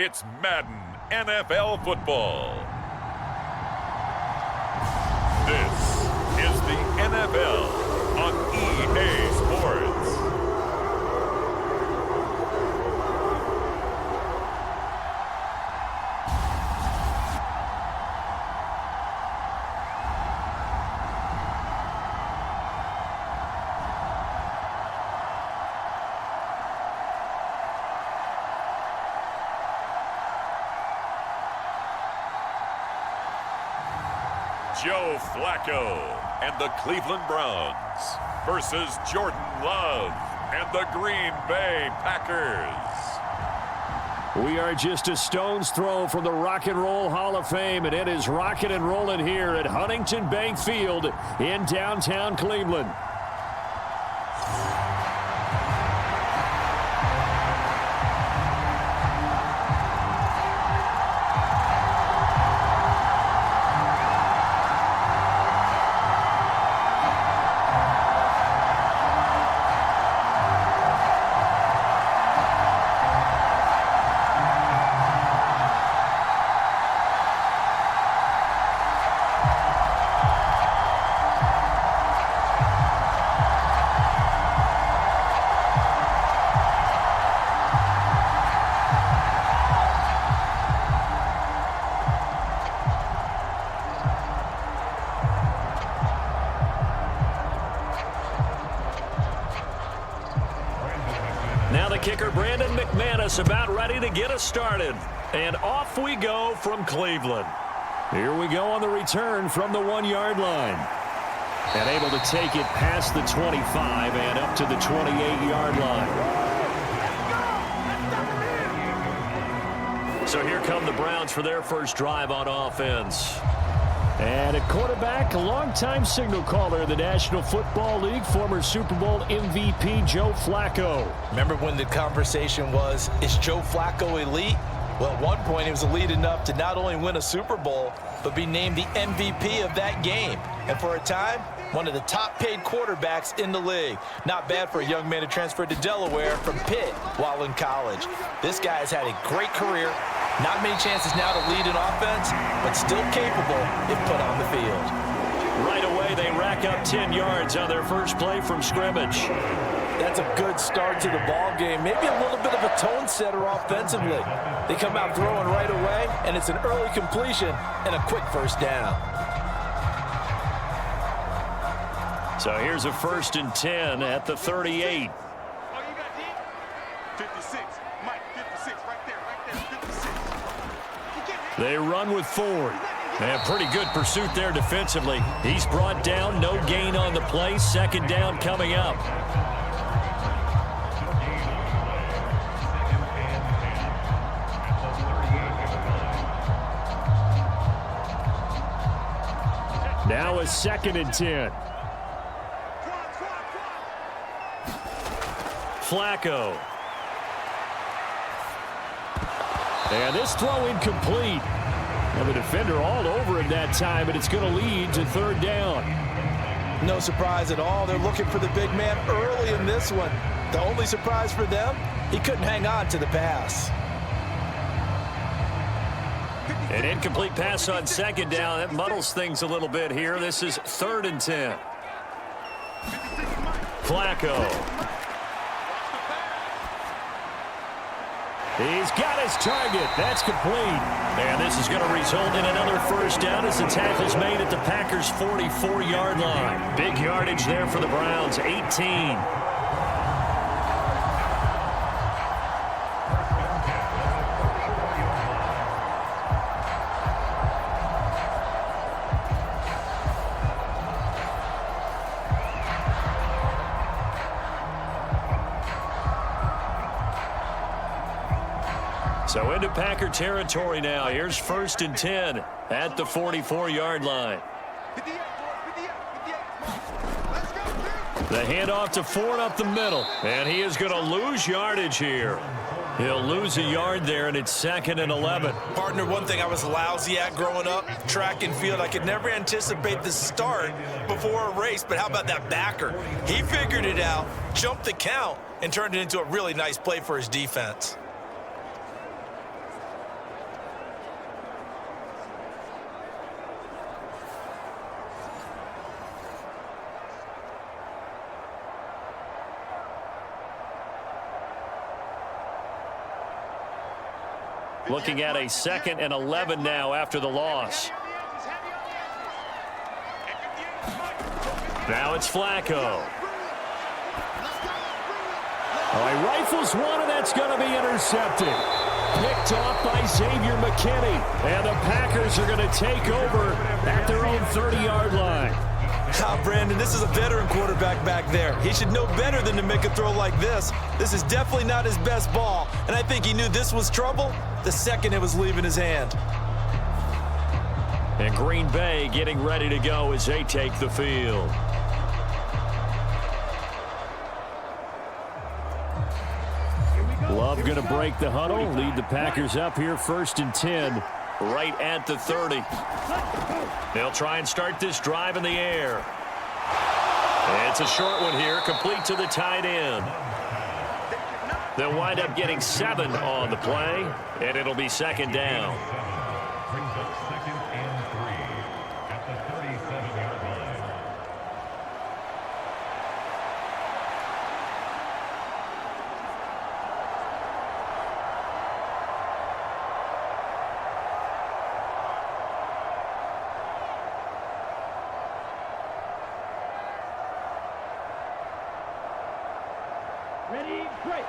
It's Madden NFL football. This is the NFL on EA Sports. Joe Flacco and the Cleveland Browns versus Jordan Love and the Green Bay Packers. We are just a stone's throw from the Rock and Roll Hall of Fame, and it is rocking and rolling here at Huntington Bank Field in downtown Cleveland. Now the kicker, Brandon McManus, about ready to get us started. And off we go from Cleveland. Here we go on the return from the 1-yard line. And able to take it past the 25 and up to the 28-yard line. So here come the Browns for their first drive on offense. And at quarterback, a longtime signal caller in the National Football League, former Super Bowl MVP Joe Flacco. Remember when the conversation was, is Joe Flacco elite? Well, at one point he was elite enough to not only win a Super Bowl, but be named the MVP of that game. And for a time, one of the top-paid quarterbacks in the league. Not bad for a young man who transferred to Delaware from Pitt while in college. This guy has had a great career. Not many chances now to lead an offense, but still capable if put on the field. Right away, they rack up 10 yards on their first play from scrimmage. That's a good start to the ball game. Maybe a little bit of a tone setter offensively. They come out throwing right away, and it's an early completion and a quick first down. So here's a 1st and 10 at the 38. They run with Ford. And pretty good pursuit there defensively. He's brought down, no gain on the play. 2nd down coming up. Now a 2nd and 10. Flacco. And this throw incomplete. And the defender all over him that time, and it's going to lead to 3rd down. No surprise at all. They're looking for the big man early in this one. The only surprise for them, he couldn't hang on to the pass. An incomplete pass on 2nd down. That muddles things a little bit here. This is 3rd and 10. Flacco. He's got his target. That's complete. And this is going to result in another 1st down as the tackle's made at the Packers' 44-yard line. Big yardage there for the Browns, 18. So into Packer territory now. Here's 1st and 10 at the 44-yard line. The handoff to Ford up the middle. And he is going to lose yardage here. He'll lose a yard there, and it's 2nd and 11. Partner, one thing I was lousy at growing up, track and field. I could never anticipate the start before a race, but how about that backer? He figured it out, jumped the count, and turned it into a really nice play for his defense. Looking at a 2nd and 11 now after the loss. Now it's Flacco. Oh, he rifles one, and that's going to be intercepted. Picked off by Xavier McKinney. And the Packers are going to take over at their own 30-yard line. Brandon, this is a veteran quarterback back there. He should know better than to make a throw like this. This is definitely not his best ball, and I think he knew this was trouble the second it was leaving his hand. And Green Bay getting ready to go as they take the field. Love going to break the huddle, lead the Packers up here 1st and 10, right at the 30. They'll try and start this drive in the air. It's a short one here, complete to the tight end. They'll wind up getting 7 on the play, and it'll be 2nd down. Brings up 2nd and 3 at the 37-yard line. Ready, break.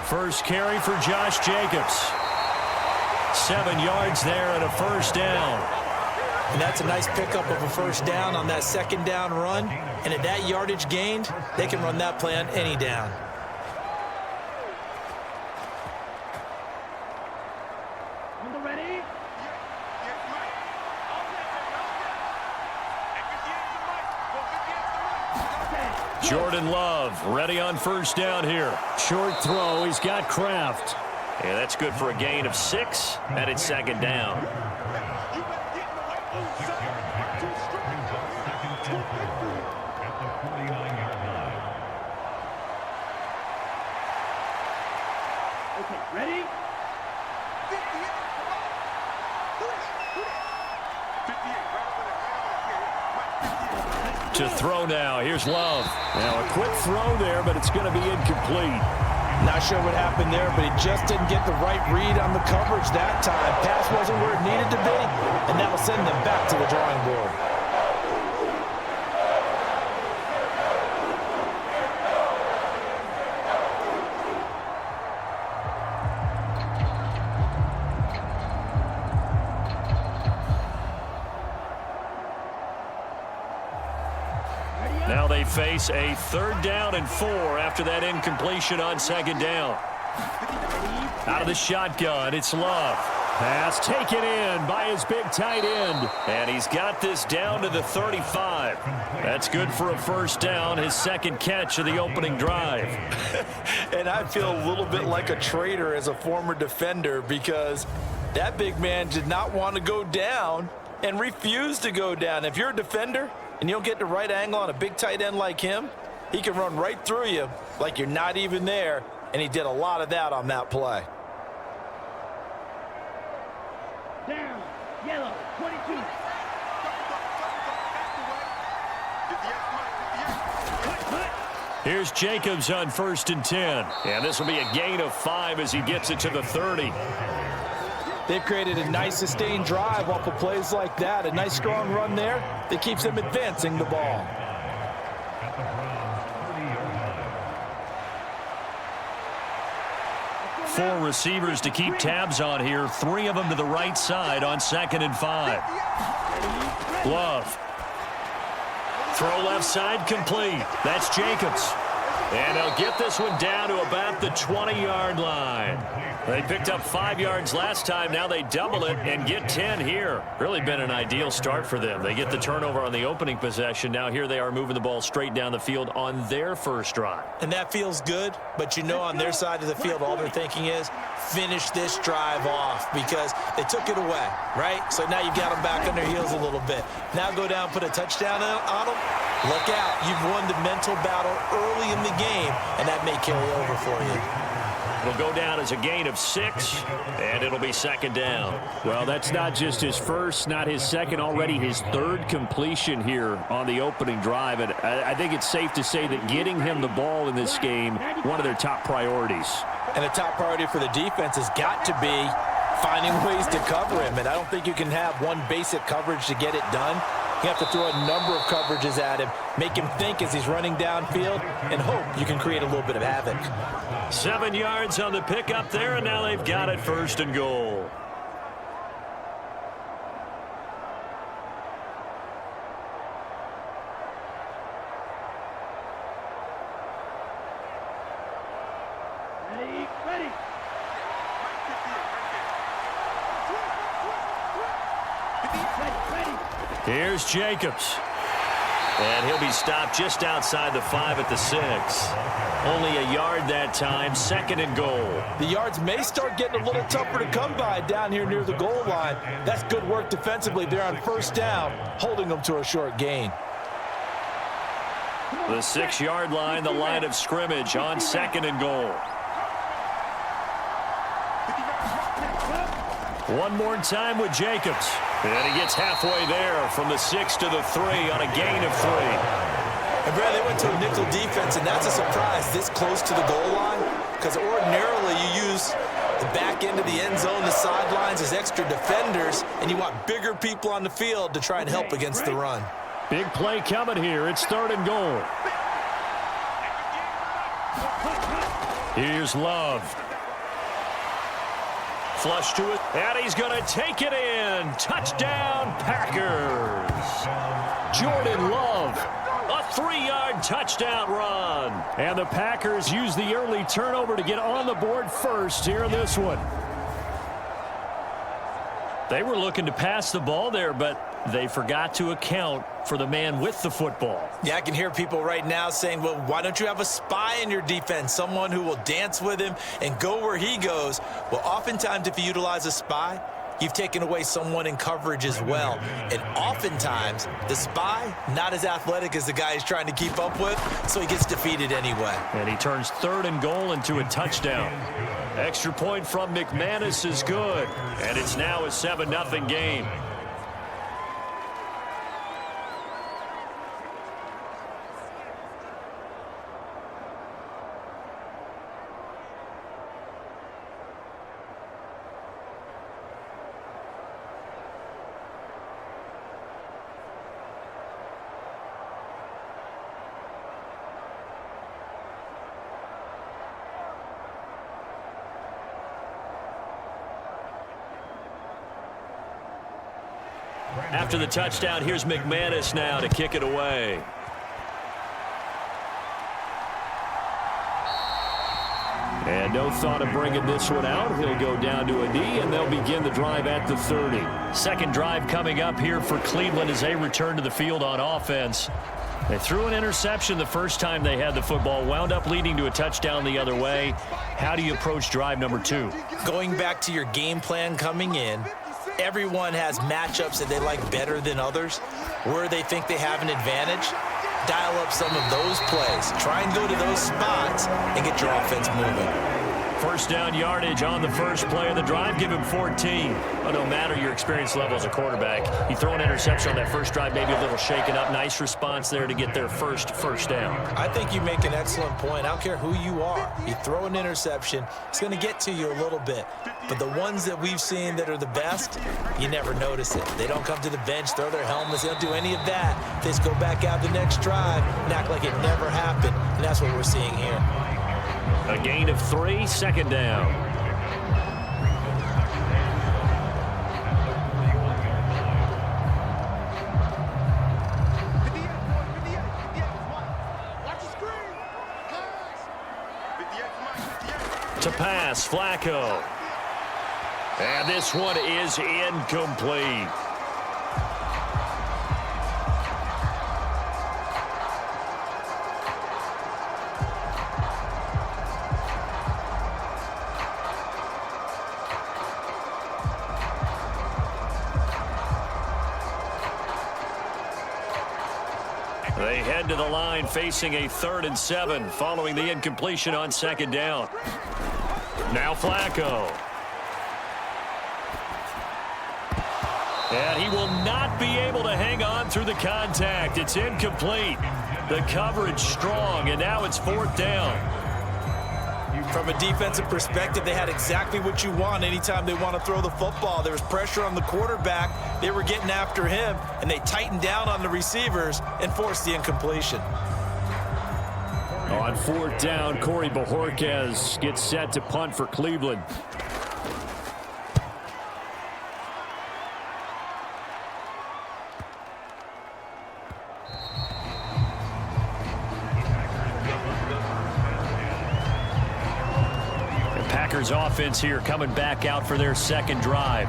First carry for Josh Jacobs. 7 yards there and a 1st down. And that's a nice pickup of a 1st down on that 2nd down run. And at that yardage gained, they can run that play on any down. On the ready. Jordan Love ready on 1st down here. Short throw. He's got Kraft. Yeah, that's good for a gain of 6, and it's 2nd down. 6-yard pickup brings up 2nd and 4 at the 49-yard line. Okay, ready? To throw now. Here's Love. Now a quick throw there, but it's going to be incomplete. Not sure what happened there, but he just didn't get the right read on the coverage that time. Pass wasn't where it needed to be, and that'll send them back to the drawing board. Now they face a 3rd down and 4 after that incompletion on 2nd down. Out of the shotgun, it's Love. Pass taken in by his big tight end. And he's got this down to the 35. That's good for a 1st down, his 2nd catch of the opening drive. And I feel a little bit like a traitor as a former defender because that big man did not want to go down and refused to go down. If you're a defender and you don't get the right angle on a big tight end like him, he can run right through you like you're not even there, and he did a lot of that on that play. Down, yellow, 22. Here's Jacobs on 1st and 10. And this will be a gain of 5 as he gets it to the 30. They've created a nice sustained drive off of plays like that. A nice strong run there that keeps them advancing the ball. At the Browns' 30-yard line. 4 receivers to keep tabs on here. 3 of them to the right side on 2nd and 5. Love. Throw left side complete. That's Jacobs. And they'll get this one down to about the 20-yard line. They picked up 5 yards last time. Now they double it and get 10 here. Really been an ideal start for them. They get the turnover on the opening possession. Now here they are moving the ball straight down the field on their 1st drive. And that feels good, but you know on their side of the field all they're thinking is finish this drive off because they took it away, right? So now you've got them back on their heels a little bit. Now go down, put a touchdown on them. Look out. You've won the mental battle early in the game, and that may carry over for you. It'll go down as a gain of 6, and it'll be second down. Well, that's not just his first, not his second, already his third completion here on the opening drive. And I think it's safe to say that getting him the ball in this game, one of their top priorities. And the top priority for the defense has got to be finding ways to cover him. And I don't think you can have one basic coverage to get it done. You have to throw a number of coverages at him, make him think as he's running downfield, and hope you can create a little bit of havoc. 7 yards on the pickup there, and now they've got it 1st and goal. Ready. Here's Jacobs. And he'll be stopped just outside the 5 at the 6. Only a yard that time, 2nd and goal. The yards may start getting a little tougher to come by down here near the goal line. That's good work defensively there on 1st down, holding them to a short gain. The 6-yard line, the line of scrimmage on 2nd and goal. One more time with Jacobs. And he gets halfway there from the 6 to the 3 on a gain of 3. And Brad, they went to a nickel defense, and that's a surprise this close to the goal line, because ordinarily you use the back end of the end zone, the sidelines as extra defenders, and you want bigger people on the field to try and help against the run. Big play coming here. It's 3rd and goal. Here's Love. Flush to it, and he's going to take it in. Touchdown, Packers. Jordan Love, a 3-yard touchdown run. And the Packers use the early turnover to get on the board first here in this one. They were looking to pass the ball there, but they forgot to account for the man with the football. Yeah, I can hear people right now saying, well, why don't you have a spy in your defense, someone who will dance with him and go where he goes? Well, oftentimes if you utilize a spy, you've taken away someone in coverage as well. And oftentimes, the spy, not as athletic as the guy he's trying to keep up with, so he gets defeated anyway. And he turns 3rd and goal into a touchdown. Extra point from McManus is good. And it's now a 7-0 game. After the touchdown, here's McManus now to kick it away. And no thought of bringing this one out. He'll go down to a knee, and they'll begin the drive at the 30. Second drive coming up here for Cleveland as they return to the field on offense. They threw an interception the first time they had the football, wound up leading to a touchdown the other way. How do you approach drive number 2? Going back to your game plan coming in, everyone has matchups that they like better than others, where they think they have an advantage. Dial up some of those plays. Try and go to those spots and get your offense moving. First down yardage on the first play of the drive. Give him 14. Well, no matter your experience level as a quarterback, you throw an interception on that first drive, maybe a little shaken up. Nice response there to get their first down. I think you make an excellent point. I don't care who you are. You throw an interception, it's going to get to you a little bit. But the ones that we've seen that are the best, you never notice it. They don't come to the bench, throw their helmets. They don't do any of that. They just go back out the next drive and act like it never happened. And that's what we're seeing here. A gain of 3, second down. To pass, Flacco. And this one is incomplete. They head to the line facing a 3rd and 7 following the incompletion on second down. Now Flacco. And he will not be able to hang on through the contact. It's incomplete. The coverage strong, and now it's 4th down. From a defensive perspective, they had exactly what you want anytime they want to throw the football. There was pressure on the quarterback. They were getting after him, and they tightened down on the receivers and forced the incompletion. On 4th down, Corey Bojorquez gets set to punt for Cleveland. Packers offense here coming back out for their second drive.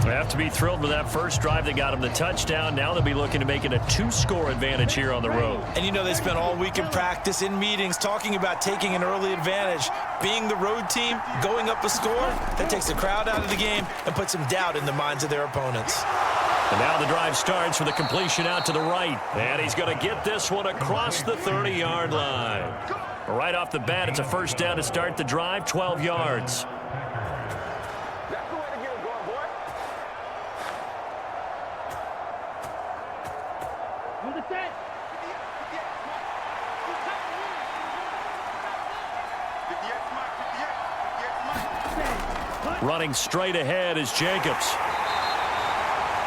They have to be thrilled with that first drive. They got them the touchdown. Now they'll be looking to make it a 2-score advantage here on the road. And you know they spent all week in practice, in meetings, talking about taking an early advantage. Being the road team, going up a score, that takes the crowd out of the game and puts some doubt in the minds of their opponents. And now the drive starts with a completion out to the right. And he's going to get this one across the 30-yard line. Right off the bat, it's a first down to start the drive, 12 yards. That's the way to get it going, boy. On the set. Running straight ahead is Jacobs.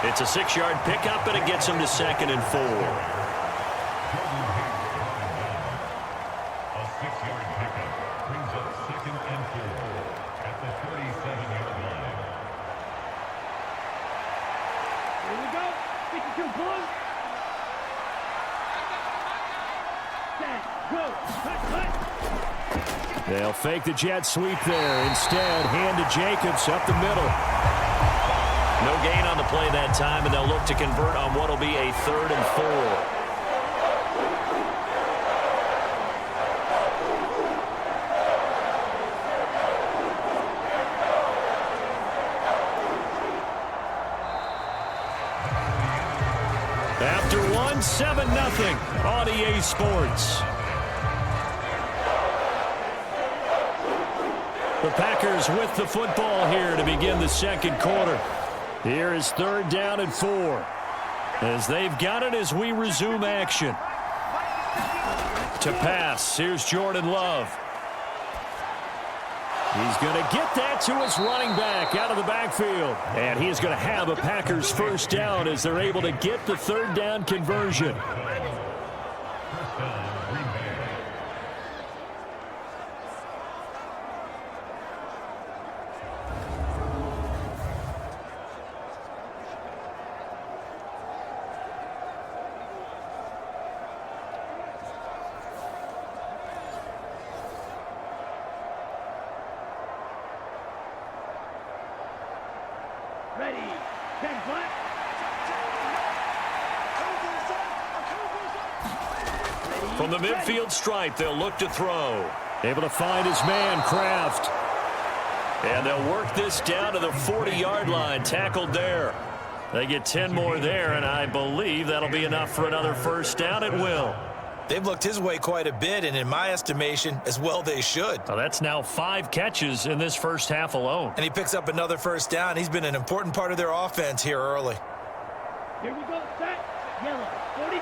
It's a 6-yard pickup, and it gets him to 2nd and 4. A 6-yard pickup brings up 2nd and 4 at the 37-yard line. Here we go. 52 pull. Set. Go. Cut. They'll fake the jet sweep there. Instead, hand to Jacobs up the middle. No gain on the play that time, and they'll look to convert on what will be a 3rd and 4. After one, 7-0 on EA Sports. The Packers with the football here to begin the second quarter. Here is 3rd down and 4. As they've got it as we resume action. To pass, here's Jordan Love. He's going to get that to his running back out of the backfield. And he's going to have a Packers first down as they're able to get the 3rd down conversion. First down, Green Bay. Ready. 10 flat. From the midfield stripe, they'll look to throw. Able to find his man, Kraft. And they'll work this down to the 40-yard line, tackled there. They get 10 more there, and I believe that'll be enough for another first down. It will. They've looked his way quite a bit, and in my estimation, as well they should. Now that's now 5 catches in this first half alone. And he picks up another first down. He's been an important part of their offense here early. Here we go. Set. Yellow. 43.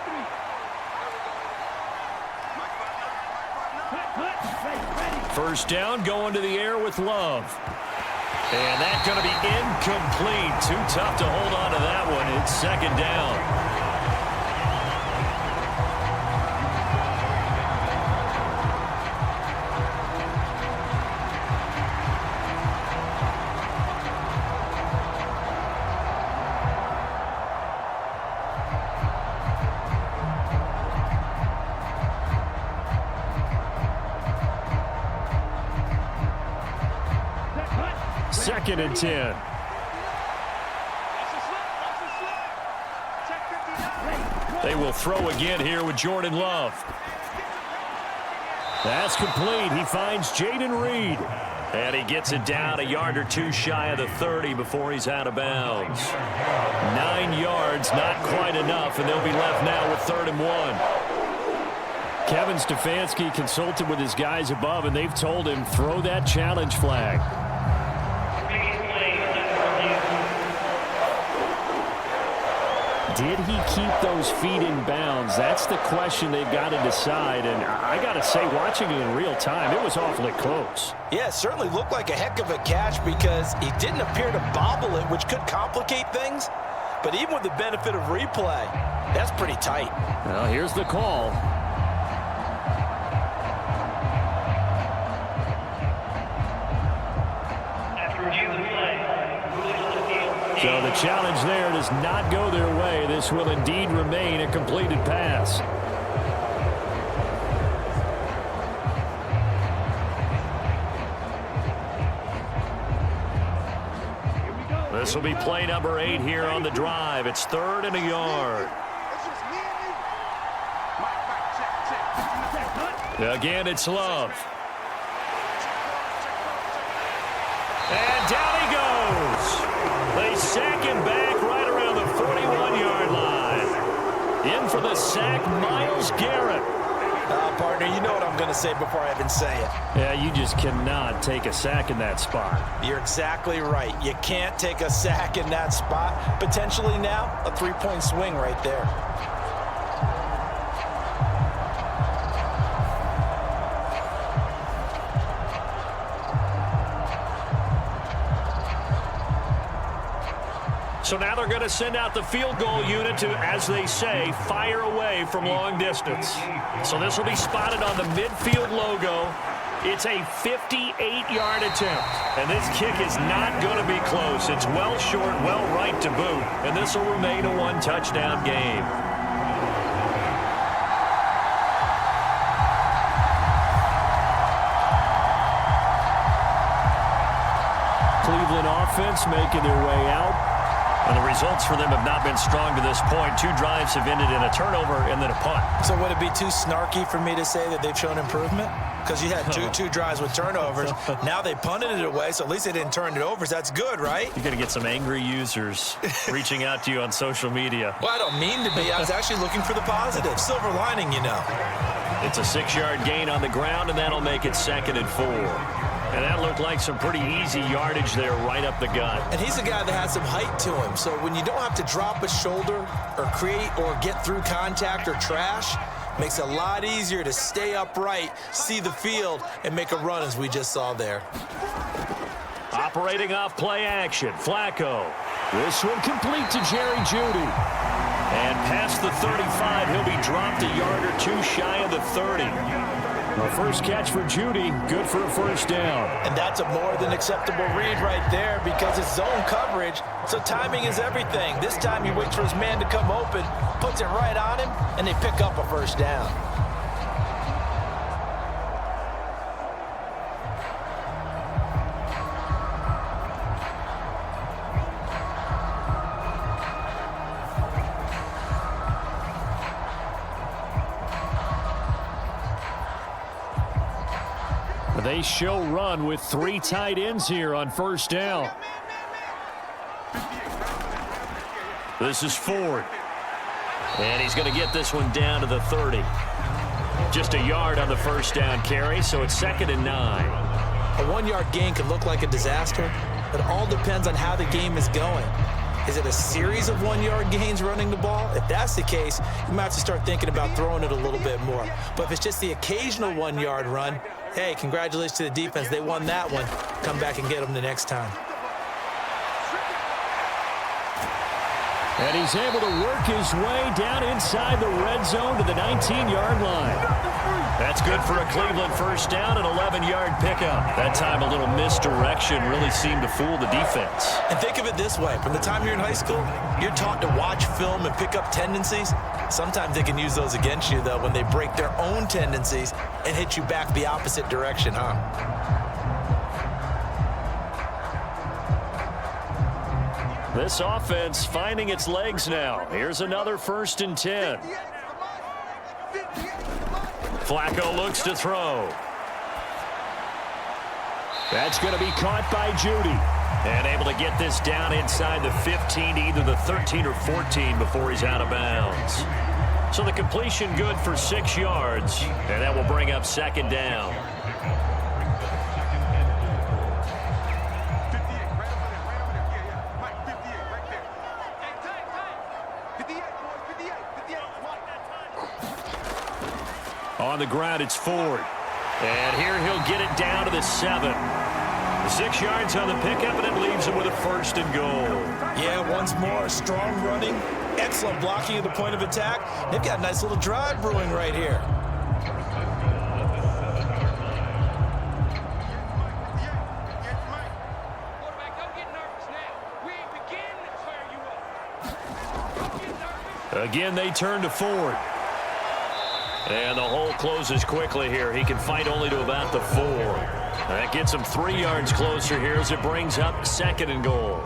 Cut. Ready. First down, going to the air with Love. And that's going to be incomplete. Too tough to hold on to that one. It's 2nd down. Second and 10. They will throw again here with Jordan Love. That's complete. He finds Jaden Reed. And he gets it down a yard or two shy of the 30 before he's out of bounds. 9 yards, not quite enough, and they'll be left now with 3rd and 1. Kevin Stefanski consulted with his guys above, and they've told him throw that challenge flag. Did he keep those feet in bounds? That's the question they've got to decide. And I got to say, watching it in real time, it was awfully close. Yeah, it certainly looked like a heck of a catch because he didn't appear to bobble it, which could complicate things. But even with the benefit of replay, that's pretty tight. Well, here's the call. So the challenge there does not go their way. This will indeed remain a completed pass. This will be play number 8 here on the drive. It's 3rd and a yard. Again, it's Love. And down he goes. They sack him back right around the 41-yard line. In for the sack, Myles Garrett. Partner, you know what I'm going to say before I even say it. Yeah, you just cannot take a sack in that spot. You're exactly right. You can't take a sack in that spot. Potentially now, a 3-point swing right there. So now they're going to send out the field goal unit to, as they say, fire away from long distance. So this will be spotted on the midfield logo. It's a 58-yard attempt. And this kick is not going to be close. It's well short, well right to boot. And this will remain a one-touchdown game. Cleveland offense making their way out. And the results for them have not been strong to this point. 2 drives have ended in a turnover and then a punt. So would it be too snarky for me to say that they've shown improvement? Because you had two drives with turnovers. Now they punted it away, so at least they didn't turn it over. So that's good, right? You're going to get some angry users reaching out to you on social media. Well, I don't mean to be. I was actually looking for the positive. Silver lining, you know. It's a 6-yard gain on the ground, and that'll make it 2nd and 4. And that looked like some pretty easy yardage there right up the gut. And he's a guy that has some height to him. So when you don't have to drop a shoulder or create or get through contact or trash, makes it a lot easier to stay upright, see the field, and make a run as we just saw there. Operating off play action, Flacco. This one complete to Jerry Jeudy. And past the 35, he'll be dropped a yard or 2 shy of the 30. A first catch for Jeudy, good for a first down. And that's a more than acceptable read right there because it's zone coverage, so timing is everything. This time he waits for his man to come open, puts it right on him, and they pick up a first down. They show run with 3 tight ends here on first down. This is Ford. And he's going to get this one down to the 30. Just a yard on the first down carry, so it's 2nd and 9. A 1-yard gain can look like a disaster, but it all depends on how the game is going. Is it a series of 1-yard gains running the ball? If that's the case, you might have to start thinking about throwing it a little bit more. But if it's just the occasional 1-yard run, hey, congratulations to the defense. They won that one. Come back and get them the next time. And he's able to work his way down inside the red zone to the 19-yard line. That's good for a Cleveland first down, an 11-yard pickup. That time a little misdirection really seemed to fool the defense. And think of it this way. From the time you're in high school, you're taught to watch film and pick up tendencies. Sometimes they can use those against you, though, when they break their own tendencies and hit you back the opposite direction, huh? This offense finding its legs now. Here's another 1st and 10. Flacco looks to throw. That's going to be caught by Jeudy. And able to get this down inside the 15 to either the 13 or 14 before he's out of bounds. So the completion good for 6 yards, and that will bring up second down. On the ground, it's Ford. And here he'll get it down to the 7. 6 yards on the pickup, and it leaves him with a first and goal. Yeah, once more, strong running, excellent blocking at the point of attack. They've got a nice little drive brewing right here. Again, they turn to Ford. And the hole closes quickly here. He can fight only to about the 4. That gets him 3 yards closer here as it brings up second and goal.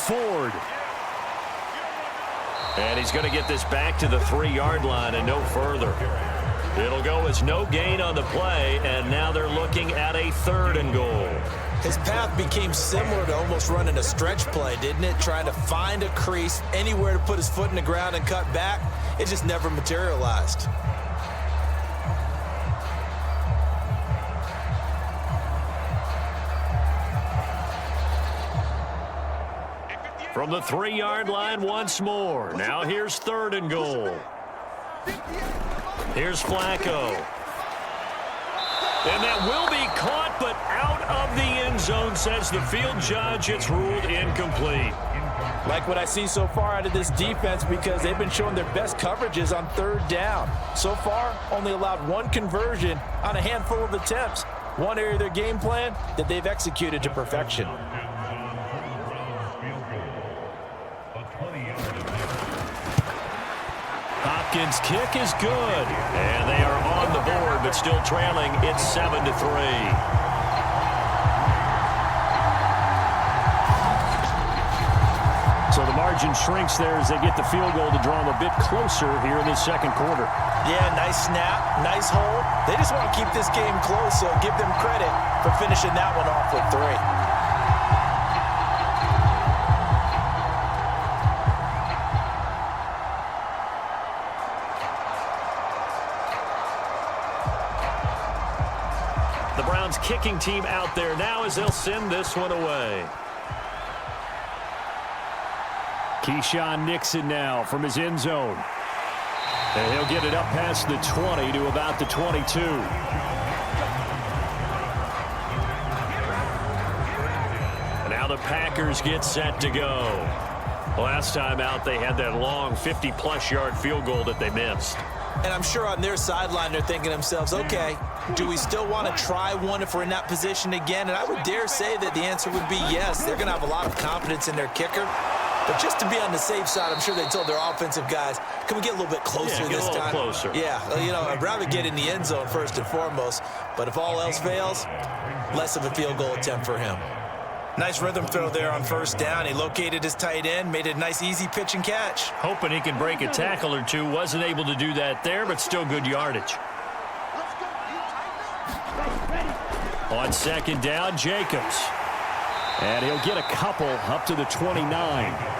Ford. And he's going to get this back to the 3-yard line and no further. It'll go as no gain on the play, and now they're looking at a 3rd and goal. His path became similar to almost running a stretch play, didn't it? Trying to find a crease, anywhere to put his foot in the ground and cut back. It just never materialized. From the 3-yard line once more. Now here's 3rd and goal. Here's Flacco. And that will be caught, but out of the end zone, says the field judge. It's ruled incomplete. Like what I see so far out of this defense, because they've been showing their best coverages on 3rd down. So far, only allowed 1 conversion on a handful of attempts. One area of their game plan that they've executed to perfection. Hopkins' kick is good. And they are on the board, but still trailing. It's 7-3. So the margin shrinks there as they get the field goal to draw them a bit closer here in this second quarter. Yeah, nice snap, nice hole. They just want to keep this game close, so give them credit for finishing that one off with 3. Kicking team out there now as they'll send this one away. Keyshawn Nixon now from his end zone. And he'll get it up past the 20 to about the 22. And now the Packers get set to go. Last time out, they had that long 50-plus yard field goal that they missed. And I'm sure on their sideline they're thinking to themselves, okay, do we still want to try one if we're in that position again? And I would dare say that the answer would be yes. They're going to have a lot of confidence in their kicker. But just to be on the safe side, I'm sure they told their offensive guys, can we get a little bit closer this time? Closer. Yeah, you know, I'd rather get in the end zone first and foremost. But if all else fails, less of a field goal attempt for him. Nice rhythm throw there on 1st down. He located his tight end, made a nice easy pitch and catch. Hoping he could break a tackle or two. Wasn't able to do that there, but still good yardage. On 2nd down, Jacobs. And he'll get a couple up to the 29.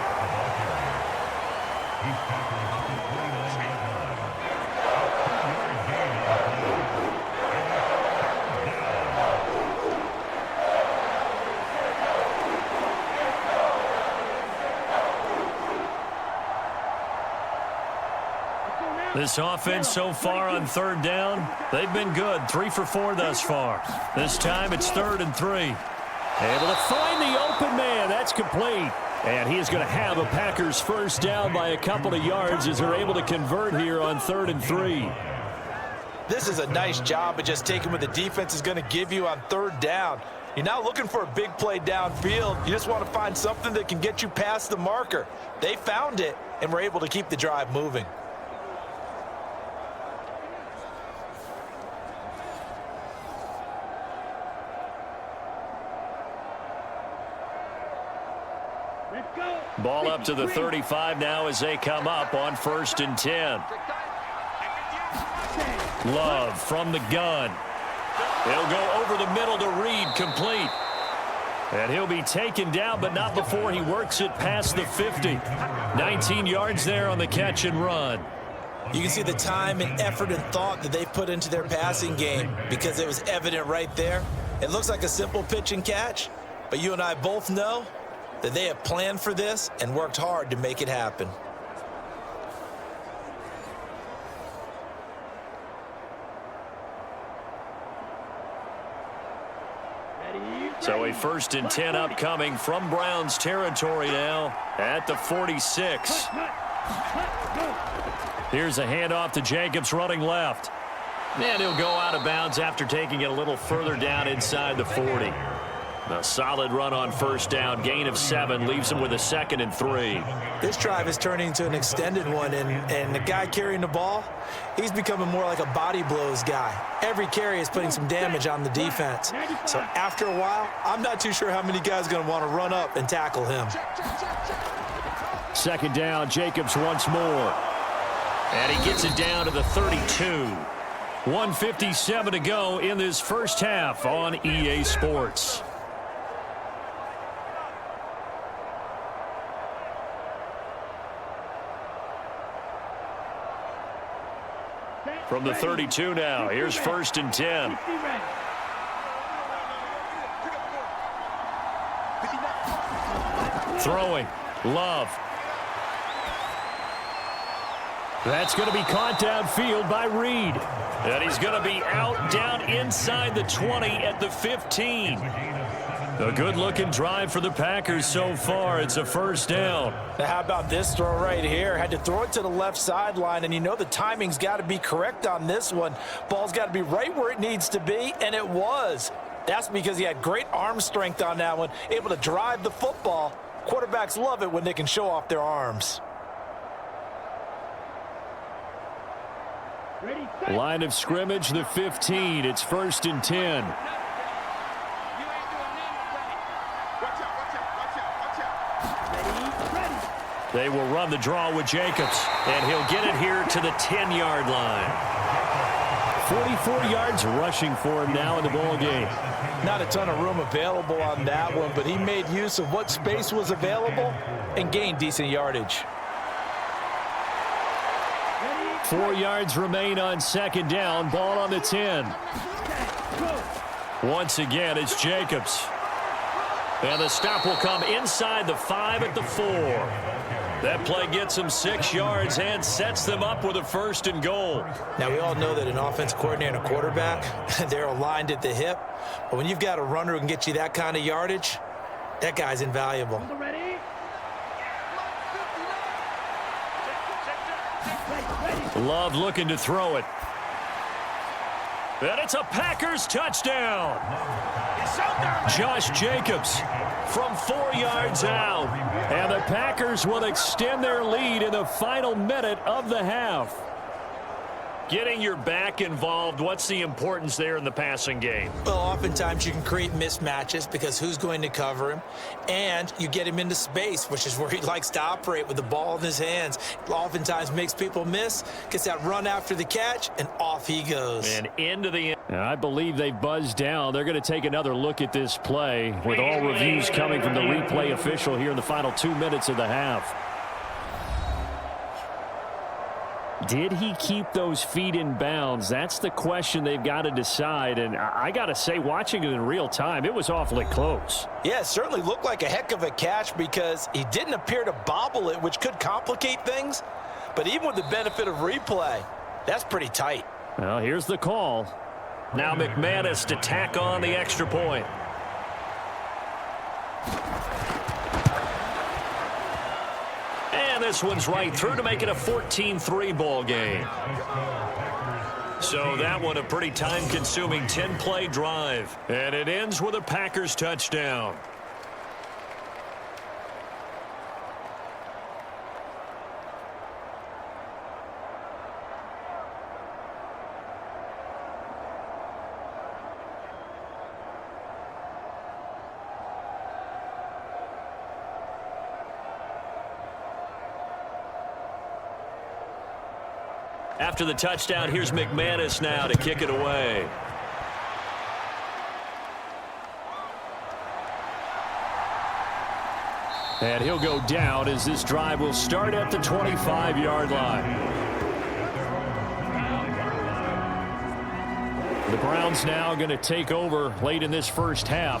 This offense so far on 3rd down, they've been good. 3 for 4 thus far. This time it's 3rd and 3. Able to find the open man. That's complete. And he is going to have a Packers 1st down by a couple of yards as they're able to convert here on 3rd and 3. This is a nice job of just taking what the defense is going to give you on 3rd down. You're not looking for a big play downfield. You just want to find something that can get you past the marker. They found it and were able to keep the drive moving. Let's go. Ball up to the 35 now as they come up on 1st and 10. Love from the gun. He'll go over the middle to Reed, complete. And he'll be taken down, but not before he works it past the 50. 19 yards there on the catch and run. You can see the time and effort and thought that they've put into their passing game because it was evident right there. It looks like a simple pitch and catch, but you and I both know that they have planned for this and worked hard to make it happen. So a 1st and 10 upcoming from Browns territory now at the 46. Here's a handoff to Jacobs running left. And he'll go out of bounds after taking it a little further down inside the 40. A solid run on 1st down, gain of 7, leaves him with a 2nd and 3. This drive is turning into an extended one, and the guy carrying the ball, he's becoming more like a body blows guy. Every carry is putting some damage on the defense. So after a while, I'm not too sure how many guys are going to want to run up and tackle him. 2nd down, Jacobs once more. And he gets it down to the 32. 1:57 to go in this first half on EA Sports. From the 32 now, here's 1st and 10. Throwing, Love. That's going to be caught downfield by Reed. And he's going to be out down inside the 20 at the 15. A good-looking drive for the Packers so far. It's a 1st down. Now, how about this throw right here? Had to throw it to the left sideline, and you know the timing's got to be correct on this one. Ball's got to be right where it needs to be, and it was. That's because he had great arm strength on that one, able to drive the football. Quarterbacks love it when they can show off their arms. Line of scrimmage, the 15. It's 1st and 10. They will run the draw with Jacobs, and he'll get it here to the 10-yard line. 44 yards rushing for him now in the ball game. Not a ton of room available on that one, but he made use of what space was available and gained decent yardage. 4 yards remain on 2nd down. Ball on the 10. Once again, it's Jacobs. And the stop will come inside the 5 at the 4. That play gets them 6 yards and sets them up with a 1st and goal. Now, we all know that an offense coordinator and a quarterback, they're aligned at the hip. But when you've got a runner who can get you that kind of yardage, that guy's invaluable. Love looking to throw it. And it's a Packers touchdown. Josh Jacobs from 4 yards out. And the Packers will extend their lead in the final minute of the half. Getting your back involved, what's the importance there in the passing game? Well, oftentimes you can create mismatches because who's going to cover him, and you get him into space, which is where he likes to operate with the ball in his hands. Oftentimes makes people miss, gets that run after the catch, and off he goes. And into the end. I believe they've buzzed down. They're going to take another look at this play with all reviews coming from the replay official here in the final 2 minutes of the half. Did he keep those feet in bounds? That's the question they've got to decide. And I got to say, watching it in real time, it was awfully close. Yeah, it certainly looked like a heck of a catch because he didn't appear to bobble it, which could complicate things. But even with the benefit of replay, that's pretty tight. Well, here's the call. Now McManus to tack on the extra point. And this one's right through to make it a 14-3 ball game. So that one a pretty time-consuming 10-play drive. And it ends with a Packers touchdown. After the touchdown, here's McManus now to kick it away. And he'll go down as this drive will start at the 25-yard line. The Browns now going to take over late in this first half.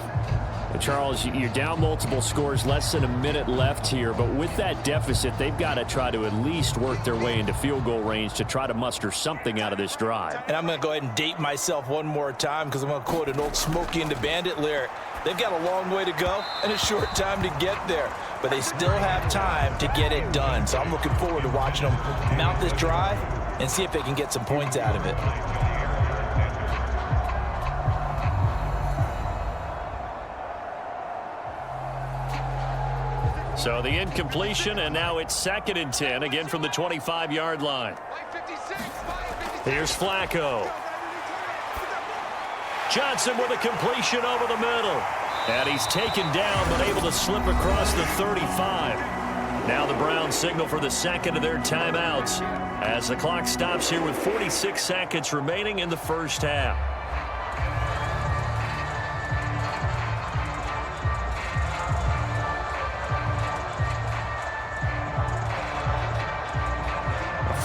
And Charles, you're down multiple scores, less than a minute left here. But with that deficit, they've got to try to at least work their way into field goal range to try to muster something out of this drive. And I'm going to go ahead and date myself one more time because I'm going to quote an old Smokey and the Bandit lyric. They've got a long way to go and a short time to get there. But they still have time to get it done. So I'm looking forward to watching them mount this drive and see if they can get some points out of it. So the incompletion, and now it's 2nd and 10, again from the 25-yard line. Here's Flacco. Johnson with a completion over the middle. And he's taken down, but able to slip across the 35. Now the Browns signal for the second of their timeouts as the clock stops here with 46 seconds remaining in the first half.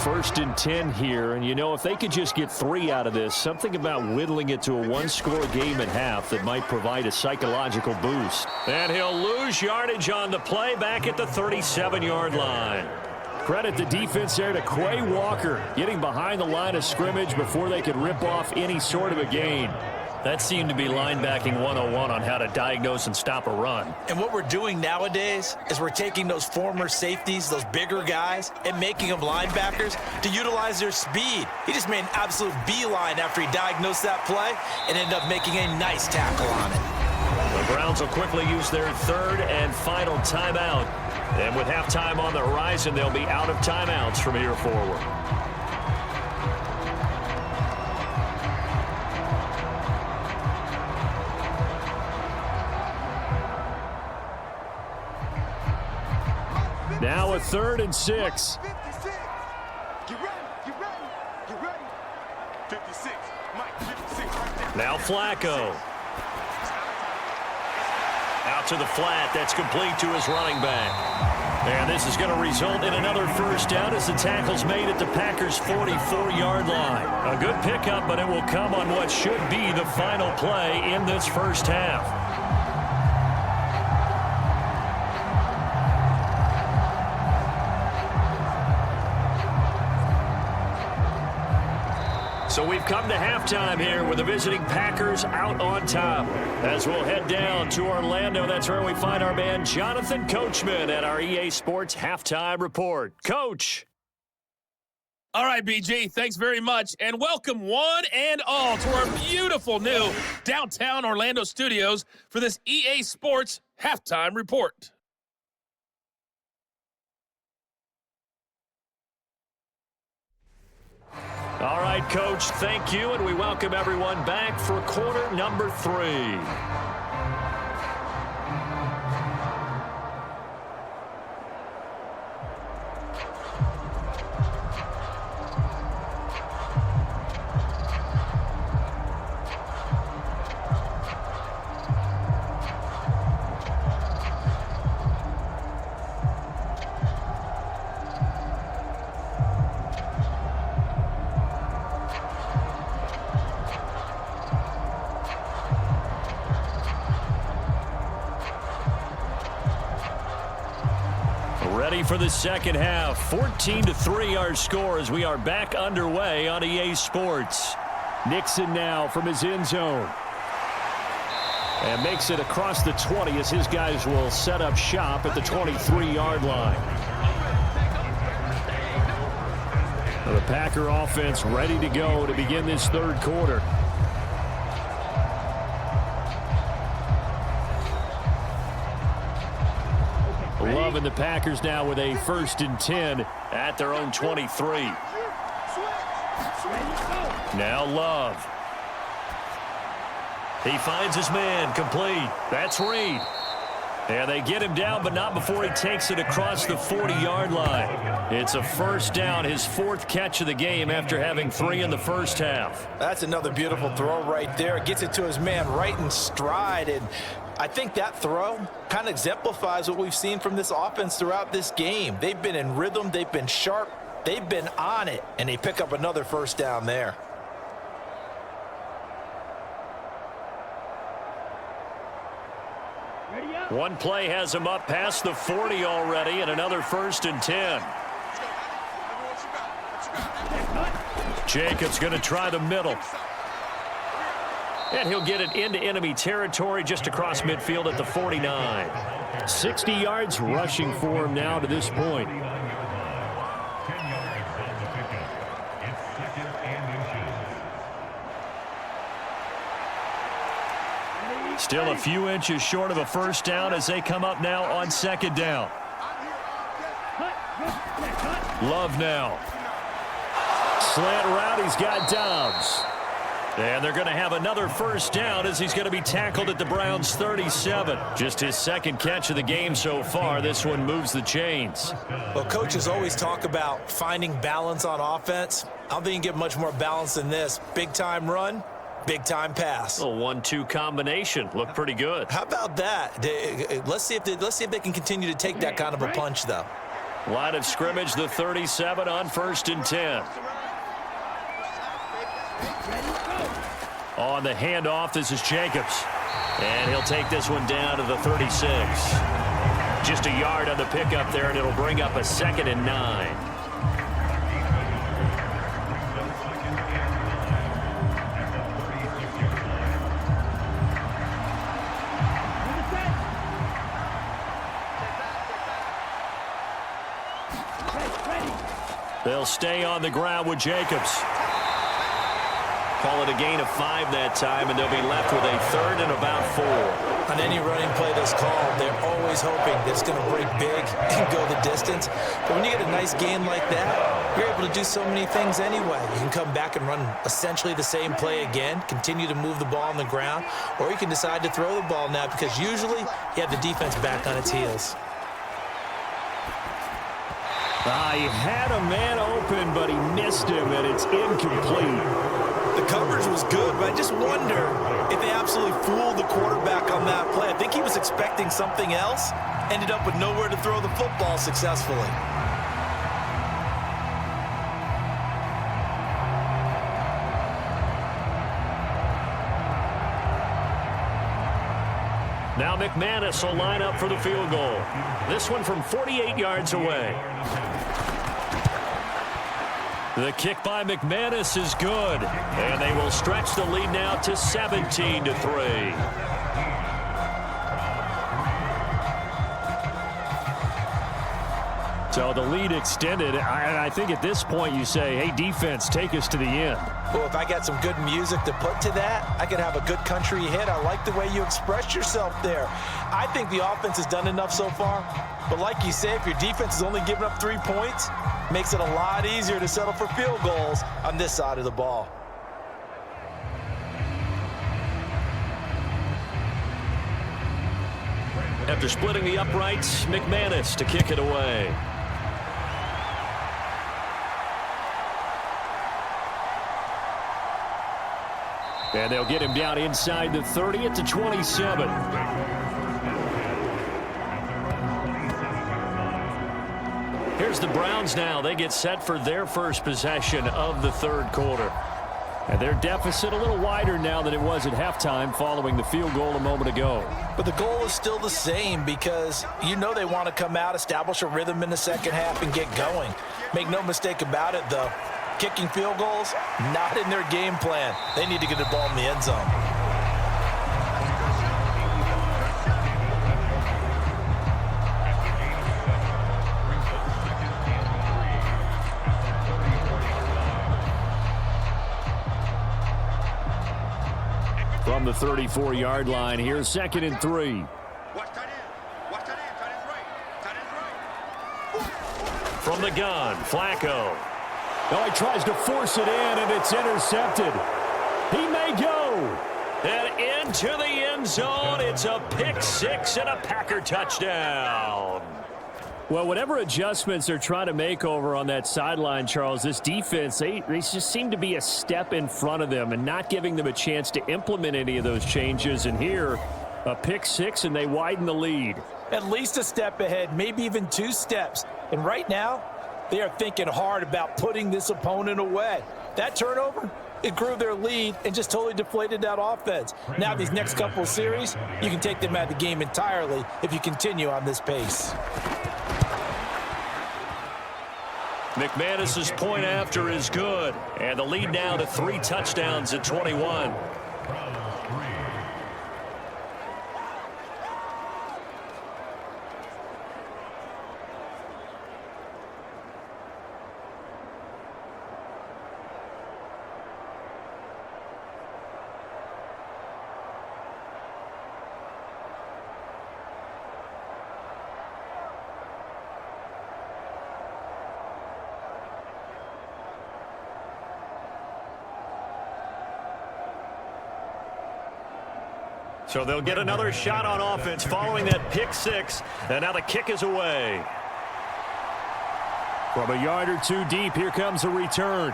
First and 10 here, and you know, if they could just get 3 out of this, something about whittling it to a one-score game at half that might provide a psychological boost. And he'll lose yardage on the play back at the 37-yard line. Credit the defense there to Quay Walker, getting behind the line of scrimmage before they could rip off any sort of a gain. That seemed to be linebacking 101 on how to diagnose and stop a run. And what we're doing nowadays is we're taking those former safeties, those bigger guys, and making them linebackers to utilize their speed. He just made an absolute beeline after he diagnosed that play and ended up making a nice tackle on it. The Browns will quickly use their third and final timeout. And with halftime on the horizon, they'll be out of timeouts from here forward. Now a 3rd and 6. Get ready, get ready, get ready. 56, Mike, 56 right there. Now Flacco. Out to the flat. That's complete to his running back. And this is going to result in another first down as the tackle's made at the Packers' 44-yard line. A good pickup, but it will come on what should be the final play in this first half. So we've come to halftime here with the visiting Packers out on top. As we'll head down to Orlando, that's where we find our man Jonathan Coachman at our EA Sports Halftime Report. Coach. All right, BG, thanks very much, and welcome one and all to our beautiful new downtown Orlando studios for this EA Sports Halftime Report. All right, Coach, thank you, and we welcome everyone back for quarter number 3. Ready for the second half. 14-3 our score as we are back underway on EA Sports. Nixon now from his end zone. And makes it across the 20 as his guys will set up shop at the 23-yard line. The Packer offense ready to go to begin this third quarter. Love and the Packers now with a 1st and 10 at their own 23. Now Love. He finds his man complete. That's Reed. And they get him down, but not before he takes it across the 40-yard line. It's a first down, his 4th catch of the game after having 3 in the first half. That's another beautiful throw right there. Gets it to his man right in stride, and I think that throw kind of exemplifies what we've seen from this offense throughout this game. They've been in rhythm, they've been sharp, they've been on it, and they pick up another first down there. One play has him up past the 40 already, and another 1st and 10. Jacobs going to try the middle. And he'll get it into enemy territory just across midfield at the 49. 60 yards rushing for him now to this point. 10 yards on the pickup. It's 2nd and inches. Still a few inches short of a first down as they come up now on 2nd down. Love now. Slant route, he's got Dobbs. And they're going to have another first down as he's going to be tackled at the Browns' 37. Just his 2nd catch of the game so far. This one moves the chains. Well, coaches always talk about finding balance on offense. I don't think you can get much more balance than this. Big-time run, big-time pass. A 1-2 combination. Looked pretty good. How about that? Let's see if they can continue to take that kind of a punch, though. Line of scrimmage, the 37 on 1st and 10. On the handoff, this is Jacobs. And he'll take this one down to the 36. Just a yard on the pickup there, and it'll bring up a 2nd and 9. They'll stay on the ground with Jacobs. Call it a gain of 5 that time, and they'll be left with a 3rd and about 4. On any running play that's called, they're always hoping that it's going to break big and go the distance. But when you get a nice gain like that, you're able to do so many things anyway. You can come back and run essentially the same play again, continue to move the ball on the ground, or you can decide to throw the ball now because usually you have the defense back on its heels. He had a man open, but he missed him, and it's incomplete. The coverage was good, but I just wonder if they absolutely fooled the quarterback on that play. I think he was expecting something else, ended up with nowhere to throw the football successfully. Now McManus will line up for the field goal. This one from 48 yards away. The kick by McManus is good, and they will stretch the lead now to 17-3. So the lead extended. I think at this point you say, hey, defense, take us to the end. Well, if I got some good music to put to that, I could have a good country hit. I like the way you expressed yourself there. I think the offense has done enough so far. But like you say, if your defense is only giving up 3 points, makes it a lot easier to settle for field goals on this side of the ball. After splitting the uprights, McManus to kick it away. And they'll get him down inside the 30 at the 27. Here's the Browns now. They get set for their first possession of the 3rd quarter. And their deficit a little wider now than it was at halftime following the field goal a moment ago. But the goal is still the same because you know they want to come out, establish a rhythm in the second half, and get going. Make no mistake about it, though. Kicking field goals, not in their game plan. They need to get the ball in the end zone. From the 34-yard line, here's 2nd and 3. Watch tight end. Watch tight end. Tight end's right. Tight end's right. From the gun, Flacco. Oh, he tries to force it in, and it's intercepted. He may go. And into the end zone. It's a pick six and a Packer touchdown. Well, whatever adjustments they're trying to make over on that sideline, Charles, this defense, they just seem to be a step in front of them and not giving them a chance to implement any of those changes. And here, a pick six, and they widen the lead. At least a step ahead, maybe even 2 steps. And right now, they are thinking hard about putting this opponent away. That turnover, it grew their lead and just totally deflated that offense. Now these next couple of series, you can take them out of the game entirely if you continue on this pace. McManus's point after is good, and the lead now to 3 touchdowns at 21. So they'll get another shot on offense following that pick six, and now the kick is away. From a yard or 2 deep, here comes a return.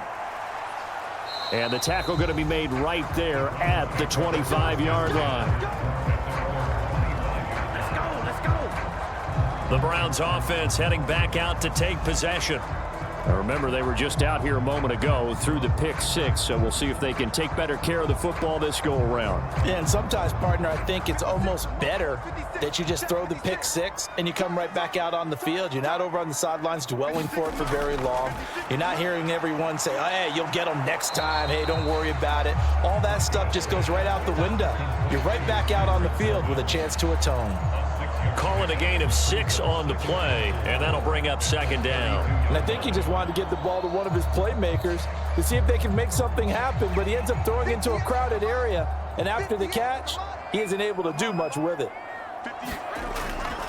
And the tackle going to be made right there at the 25-yard line. Let's go. The Browns offense heading back out to take possession. Now remember, they were just out here a moment ago through the pick six, so we'll see if they can take better care of the football this go-around. Yeah, and sometimes, partner, I think it's almost better that you just throw the pick six and you come right back out on the field. You're not over on the sidelines dwelling for it for very long. You're not hearing everyone say, oh, hey, you'll get them next time. Hey, don't worry about it. All that stuff just goes right out the window. You're right back out on the field with a chance to atone. Call it a gain of 6 on the play, and that'll bring up second down. And I think he just wanted to get the ball to one of his playmakers to see if they can make something happen, but he ends up throwing into a crowded area, and after the catch, he isn't able to do much with it.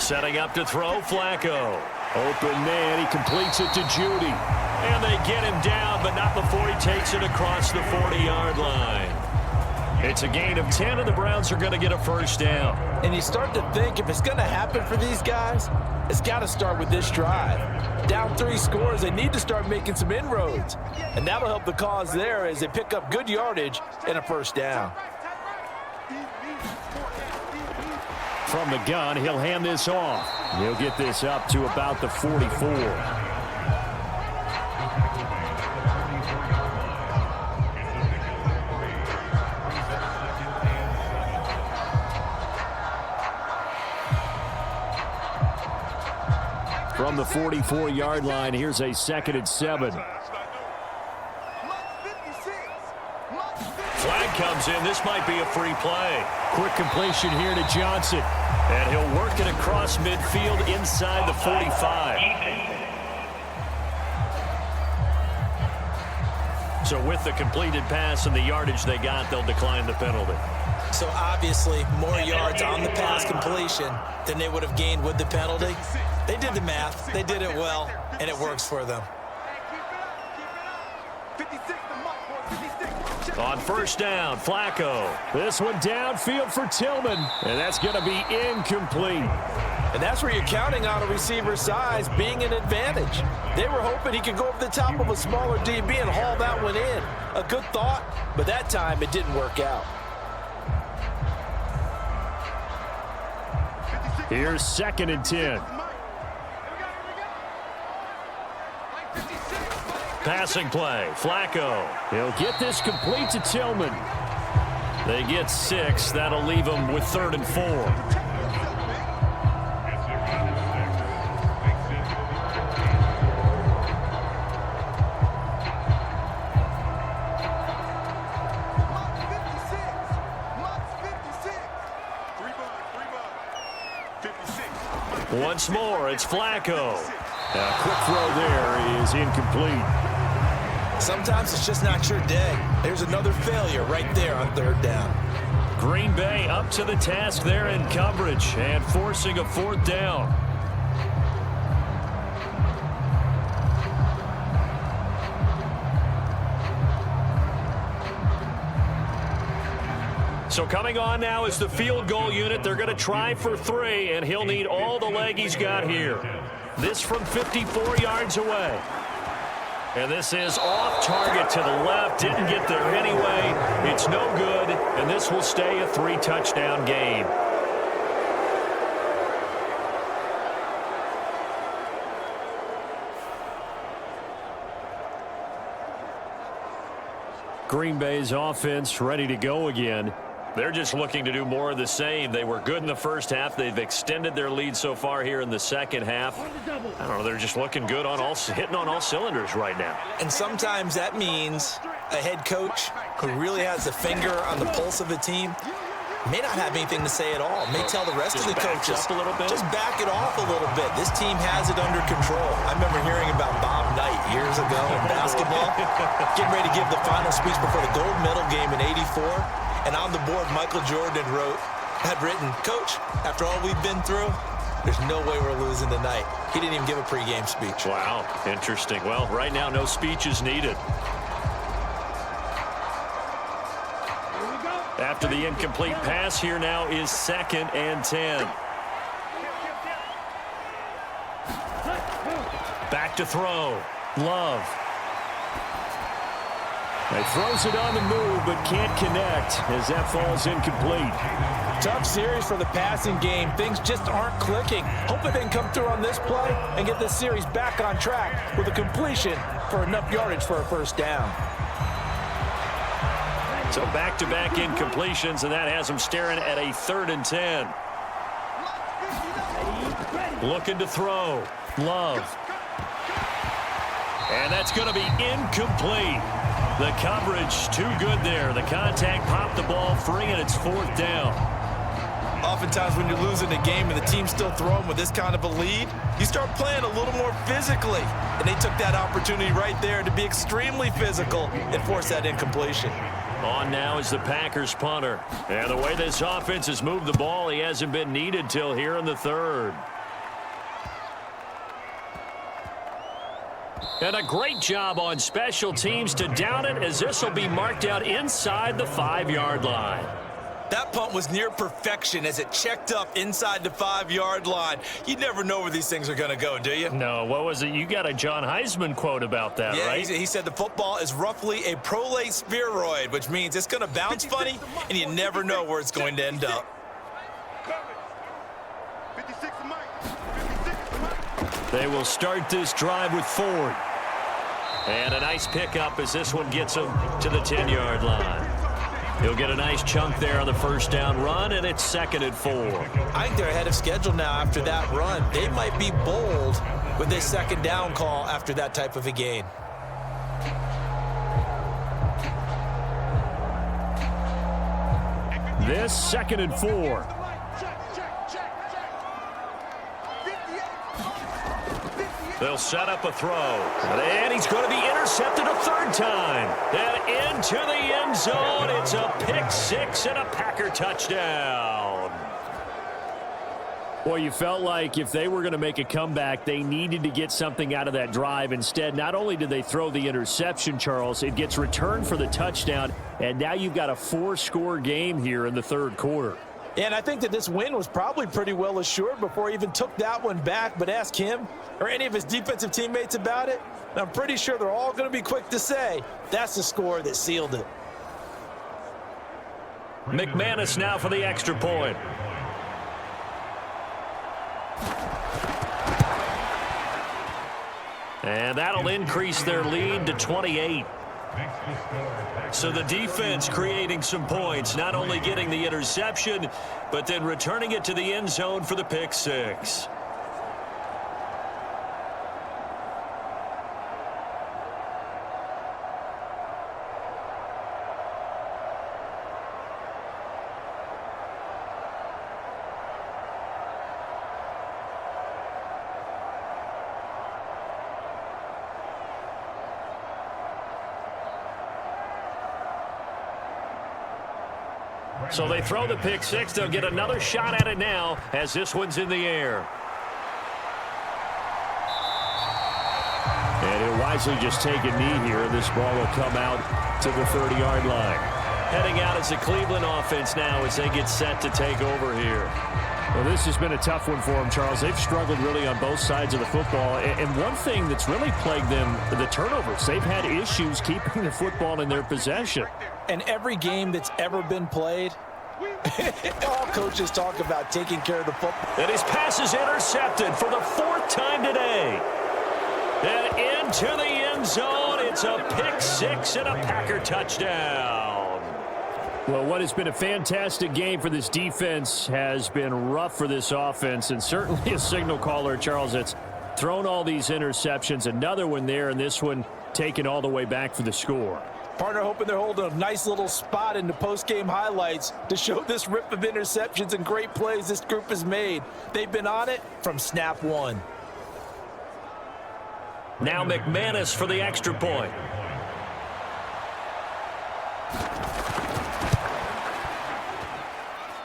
Setting up to throw, Flacco. Open man, he completes it to Judy. And they get him down, but not before he takes it across the 40-yard line. It's a gain of 10, and the Browns are going to get a first down. And you start to think, if it's going to happen for these guys, it's got to start with this drive. Down 3 scores, they need to start making some inroads. And that'll help the cause there as they pick up good yardage and a first down. From the gun, he'll hand this off. He'll get this up to about the 44. From the 44-yard line, here's a 2nd and 7. Flag comes in. This might be a free play. Quick completion here to Johnson. And he'll work it across midfield inside the 45. So with the completed pass and the yardage they got, they'll decline the penalty. So obviously, more yards on the pass completion than they would have gained with the penalty. They did the math, they did it well, and it works for them. On first down, Flacco. This one downfield for Tillman, and that's going to be incomplete. And that's where you're counting on a receiver's size being an advantage. They were hoping he could go over the top of a smaller DB and haul that one in. A good thought, but that time it didn't work out. Here's 2nd and 10. Passing play, Flacco. He'll get this complete to Tillman. They get 6. That'll leave them with 3rd and 4. Once more, it's Flacco. A quick throw there is incomplete. Sometimes it's just not your day. There's another failure right there on 3rd down. Green Bay up to the task there in coverage and forcing a 4th down. So coming on now is the field goal unit. They're going to try for 3, and he'll need all the leg he's got here. This from 54 yards away. And this is off target to the left. Didn't get there anyway. It's no good, and this will stay a 3-touchdown game. Green Bay's offense ready to go again. They're just looking to do more of the same. They were good in the first half. They've extended their lead so far here in the second half. I don't know. They're just looking good hitting on all cylinders right now. And sometimes that means a head coach who really has a finger on the pulse of the team may not have anything to say at all. May tell the rest of the coaches, up a little bit. Just back it off a little bit. This team has it under control. I remember hearing about Bob Knight years ago in basketball, getting ready to give the final speech before the gold medal game in '84. And on the board, Michael Jordan had written, "Coach, after all we've been through, there's no way we're losing tonight." He didn't even give a pregame speech. Wow, interesting. Well, right now, no speech is needed. After the incomplete pass, here now is 2nd and 10. Back to throw. Love. He throws it on the move, but can't connect as that falls incomplete. Tough series for the passing game. Things just aren't clicking. Hoping they can come through on this play and get this series back on track with a completion for enough yardage for a first down. So back-to-back incompletions, and that has him staring at a 3rd and 10. Looking to throw. Love. And that's going to be incomplete. The coverage too good there. The contact popped the ball free, and it's 4th down. Oftentimes when you're losing a game and the team's still throwing with this kind of a lead, you start playing a little more physically. And they took that opportunity right there to be extremely physical and force that incompletion. On now is the Packers punter. And the way this offense has moved the ball, he hasn't been needed till here in the 3rd. And a great job on special teams to down it, as this will be marked out inside the 5-yard line. That punt was near perfection as it checked up inside the 5-yard line. You never know where these things are going to go, do you? No, what was it? You got a John Heisman quote about that, right? Yeah, he said the football is roughly a prolate spheroid, which means it's going to bounce funny, and you never know where it's going to end up. 56 Mike. They will start this drive with Ford. And a nice pickup as this one gets him to the 10-yard line. He'll get a nice chunk there on the first down run, and it's 2nd and 4. I think they're ahead of schedule now after that run. They might be bold with this 2nd down call after that type of a gain. This 2nd and 4. They'll set up a throw. And he's going to be intercepted a 3rd time. And into the end zone. It's a pick 6 and a Packer touchdown. Well, you felt like if they were going to make a comeback, they needed to get something out of that drive. Instead, not only did they throw the interception, Charles, it gets returned for the touchdown. And now you've got a 4-score game here in the 3rd quarter. And I think that this win was probably pretty well assured before he even took that one back. But ask him or any of his defensive teammates about it, and I'm pretty sure they're all going to be quick to say that's the score that sealed it. McManus now for the extra point. And that'll increase their lead to 28. So the defense creating some points, not only getting the interception, but then returning it to the end zone for the pick 6. So they throw the pick 6. They'll get another shot at it now as this one's in the air. And he'll wisely just take a knee here. This ball will come out to the 30-yard line. Heading out as the Cleveland offense now as they get set to take over here. Well, this has been a tough one for them, Charles. They've struggled really on both sides of the football. And one thing that's really plagued them, the turnovers. They've had issues keeping the football in their possession. And every game that's ever been played, all coaches talk about taking care of the football. And his pass is intercepted for the 4th time today. And into the end zone, it's a pick 6 and a Packer touchdown. Well, what has been a fantastic game for this defense has been rough for this offense, and certainly a signal caller, Charles, that's thrown all these interceptions. Another one there, and this one taken all the way back for the score. Partner hoping they're holding a nice little spot in the post-game highlights to show this rip of interceptions and great plays this group has made. They've been on it from snap one. Now McManus for the extra point.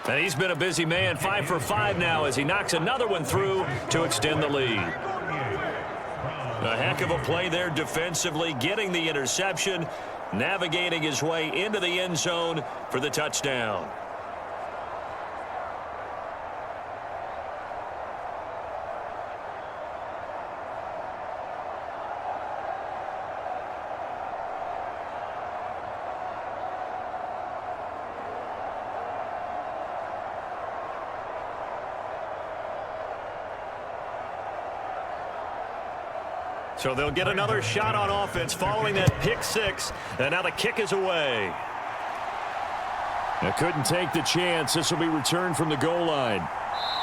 And he's been a busy man, 5 for 5 now as he knocks another one through to extend the lead. A heck of a play there defensively, getting the interception, navigating his way into the end zone for the touchdown. So they'll get another shot on offense following that pick 6, and now the kick is away. Now couldn't take the chance. This will be returned from the goal line.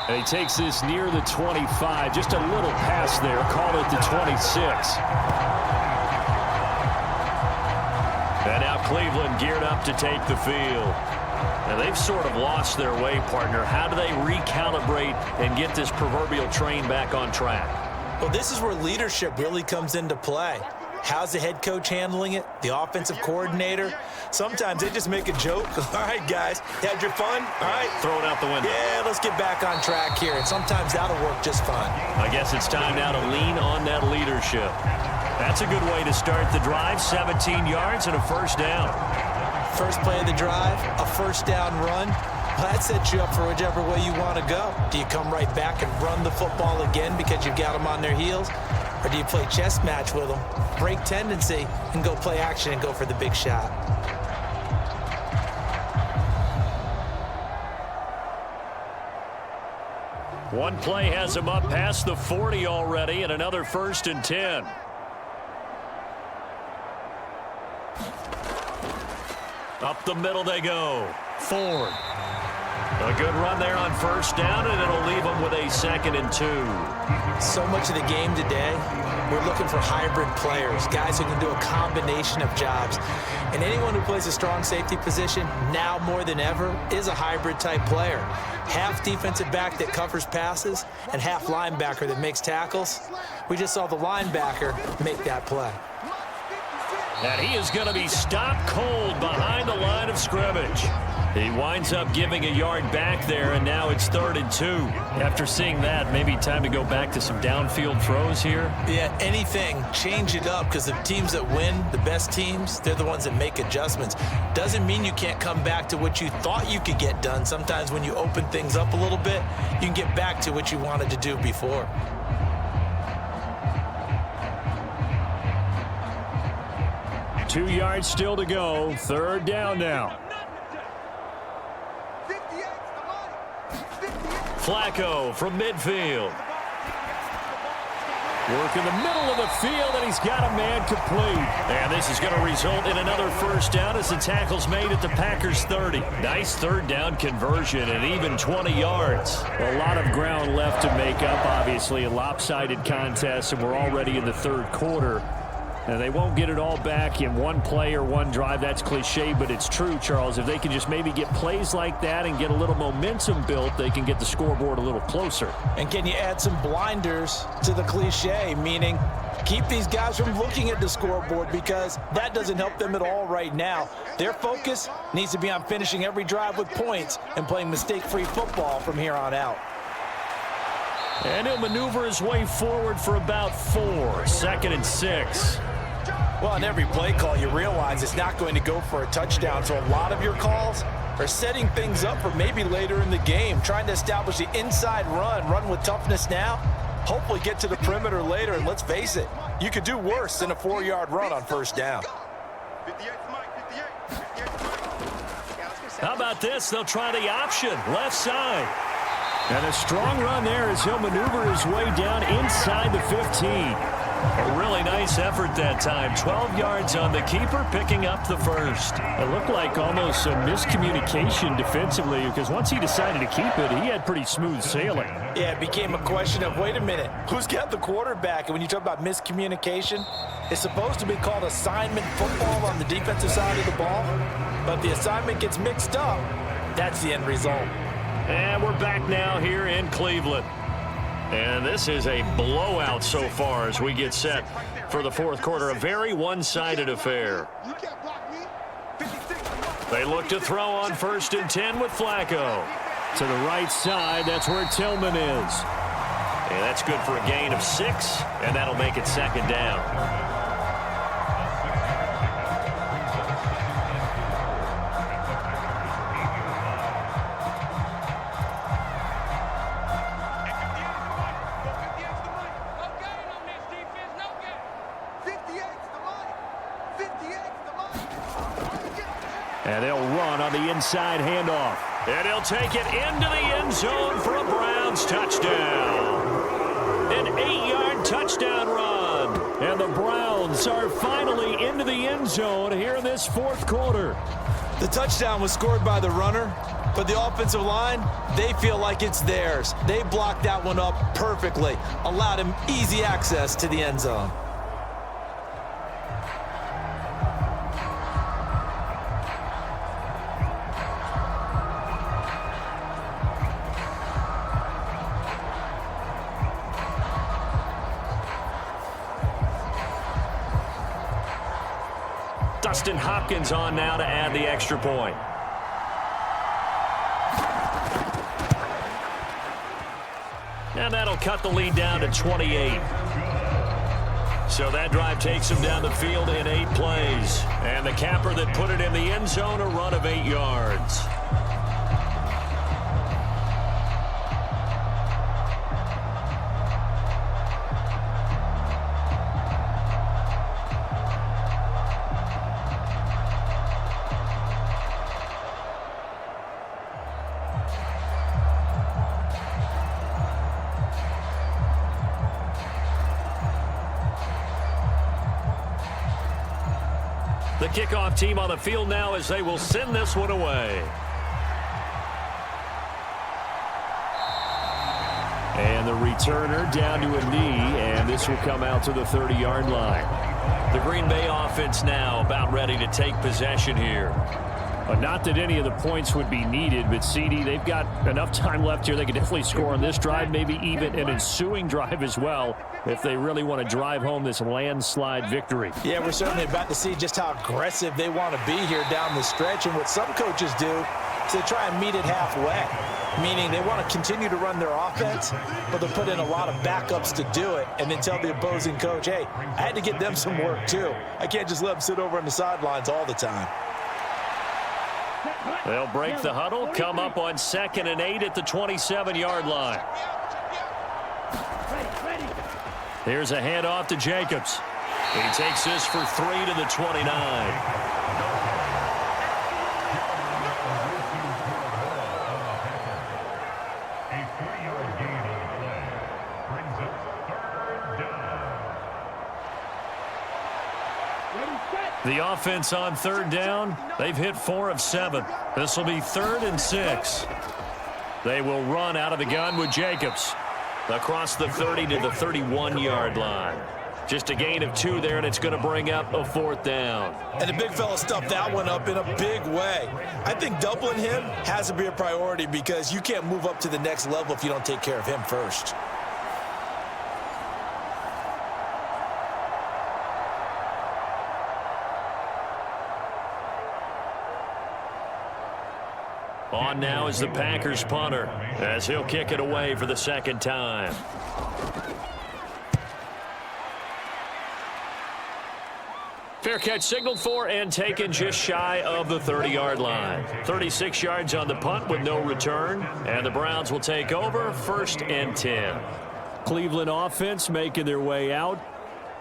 And he takes this near the 25. Just a little pass there. Call it the 26. And now Cleveland geared up to take the field. Now they've sort of lost their way, partner. How do they recalibrate and get this proverbial train back on track? Well, this is where leadership really comes into play. How's the head coach handling it? The offensive coordinator? Sometimes they just make a joke. All right, guys, had your fun? All right. Throw it out the window. Yeah, let's get back on track here. And sometimes that'll work just fine. I guess it's time now to lean on that leadership. That's a good way to start the drive. 17 yards and a first down. First play of the drive, a first down run. Well, that sets you up for whichever way you want to go. Do you come right back and run the football again because you've got them on their heels? Or do you play chess match with them, break tendency, and go play action and go for the big shot? One play has him up past the 40 already, and another 1st and 10. Up the middle they go. Ford. A good run there on first down, and it'll leave them with a 2nd and 2. So much of the game today, we're looking for hybrid players, guys who can do a combination of jobs. And anyone who plays a strong safety position, now more than ever, is a hybrid type player. Half defensive back that covers passes and half linebacker that makes tackles. We just saw the linebacker make that play. And he is going to be stopped cold behind the line of scrimmage. He winds up giving a yard back there, and now it's 3rd and 2. After seeing that, maybe time to go back to some downfield throws here. Yeah, anything, change it up, because the teams that win, the best teams, they're the ones that make adjustments. Doesn't mean you can't come back to what you thought you could get done. Sometimes when you open things up a little bit, you can get back to what you wanted to do before. Two yards still to go. 3rd down now. Flacco from midfield. Work in the middle of the field, and he's got a man complete. And this is going to result in another first down as the tackle's made at the Packers' 30. Nice 3rd down conversion and even 20 yards. A lot of ground left to make up, obviously. A lopsided contest, and we're already in the 3rd quarter. And they won't get it all back in one play or one drive. That's cliche, but it's true, Charles. If they can just maybe get plays like that and get a little momentum built, they can get the scoreboard a little closer. And can you add some blinders to the cliche, meaning keep these guys from looking at the scoreboard, because that doesn't help them at all right now. Their focus needs to be on finishing every drive with points and playing mistake-free football from here on out. And he'll maneuver his way forward for about 4. 2nd and 6. Well, on every play call, you realize it's not going to go for a touchdown, so a lot of your calls are setting things up for maybe later in the game, trying to establish the inside run with toughness now, hopefully get to the perimeter later, and let's face it, you could do worse than a 4-yard run on first down. 58 Mike, 58 Mike. How about this? They'll try the option, left side. And a strong run there as he'll maneuver his way down inside the 15. A really nice effort that time. 12 yards on the keeper, picking up the first. It looked like almost a miscommunication defensively because once he decided to keep it, he had pretty smooth sailing. Yeah, it became a question of, wait a minute, who's got the quarterback? And when you talk about miscommunication, it's supposed to be called assignment football on the defensive side of the ball. But if the assignment gets mixed up, that's the end result. And we're back now here in Cleveland. And this is a blowout so far as we get set for the fourth quarter. A very one-sided affair. They look to throw on 1st and 10 with Flacco. To the right side, that's where Tillman is. And that's good for a gain of 6, and that'll make it 2nd down. And they'll run on the inside handoff. And he'll take it into the end zone for a Browns touchdown. An 8-yard touchdown run. And the Browns are finally into the end zone here in this fourth quarter. The touchdown was scored by the runner, but the offensive line, they feel like it's theirs. They blocked that one up perfectly, allowed him easy access to the end zone. Dustin Hopkins on now to add the extra point. And that'll cut the lead down to 28. So that drive takes him down the field in 8 plays. And the capper that put it in the end zone, a run of 8 yards. The kickoff team on the field now as they will send this one away. And the returner down to a knee, and this will come out to the 30-yard line. The Green Bay offense now about ready to take possession here. Not that any of the points would be needed, but CD, they've got enough time left here. They could definitely score on this drive, maybe even an ensuing drive as well, if they really want to drive home this landslide victory. Yeah, we're certainly about to see just how aggressive they want to be here down the stretch. And what some coaches do is they try and meet it halfway, meaning they want to continue to run their offense, but they'll put in a lot of backups to do it and then tell the opposing coach, hey, I had to get them some work too. I can't just let them sit over on the sidelines all the time. They'll break the huddle, come up on 2nd and 8 at the 27-yard line. Here's a handoff to Jacobs. He takes this for 3 to the 29. The offense on 3rd down, they've hit 4 of 7. This will be 3rd and 6. They will run out of the gun with Jacobs across the 30 to the 31-yard line. Just a gain of 2 there, and it's going to bring up a 4th down. And the big fella stuffed that one up in a big way. I think doubling him has to be a priority because you can't move up to the next level if you don't take care of him first. On now is the Packers punter as he'll kick it away for the 2nd time. Fair catch signaled for and taken just shy of the 30-yard line. 36 yards on the punt with no return. And the Browns will take over 1st and 10. Cleveland offense making their way out.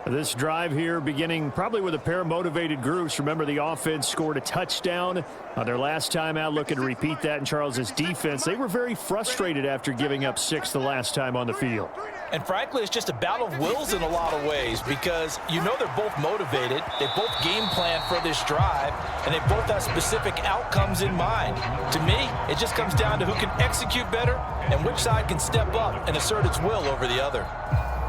This drive here beginning probably with a pair of motivated groups. Remember, the offense scored a touchdown on their last time out, looking to repeat that in Charles's defense. They were very frustrated after giving up 6 the last time on the field. And frankly, it's just a battle of wills in a lot of ways because you know they're both motivated. They both game plan for this drive, and they both have specific outcomes in mind. To me, it just comes down to who can execute better and which side can step up and assert its will over the other.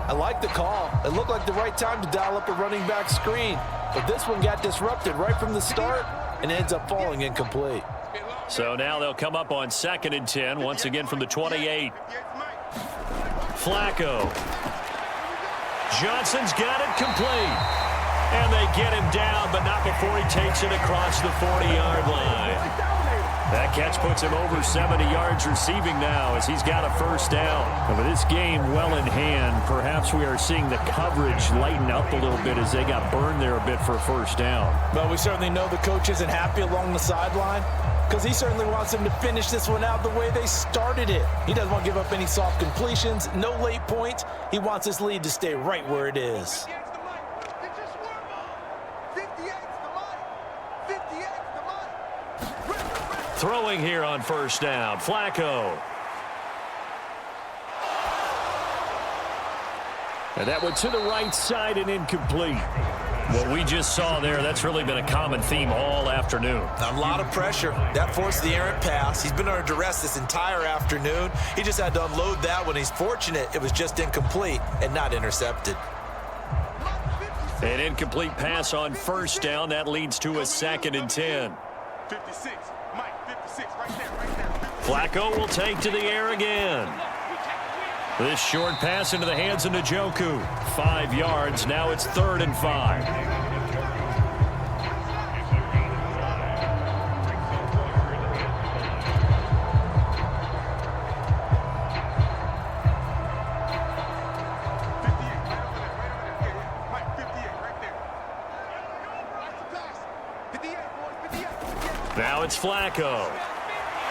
I like the call. It looked like the right time to dial up a running back screen, but this one got disrupted right from the start and ends up falling incomplete. So now they'll come up on 2nd and 10, once again from the 28. Flacco. Johnson's got it complete. And they get him down, but not before he takes it across the 40-yard line. That catch puts him over 70 yards receiving now as he's got a 1st down. And with this game well in hand, perhaps we are seeing the coverage lighten up a little bit as they got burned there a bit for a 1st down. Well, we certainly know the coach isn't happy along the sideline because he certainly wants them to finish this one out the way they started it. He doesn't want to give up any soft completions, no late points. He wants his lead to stay right where it is. Throwing here on 1st down, Flacco. And that went to the right side and incomplete. What we just saw there, that's really been a common theme all afternoon. A lot of pressure. That forced the errant pass. He's been under duress this entire afternoon. He just had to unload that one. He's fortunate it was just incomplete and not intercepted. An incomplete pass on 1st down. That leads to a 2nd and 10. 56. Mike, 56. Right there. Flacco will take to the air again. This short pass into the hands of Njoku. 5 yards. Now it's 3rd and 5. Now it's Flacco.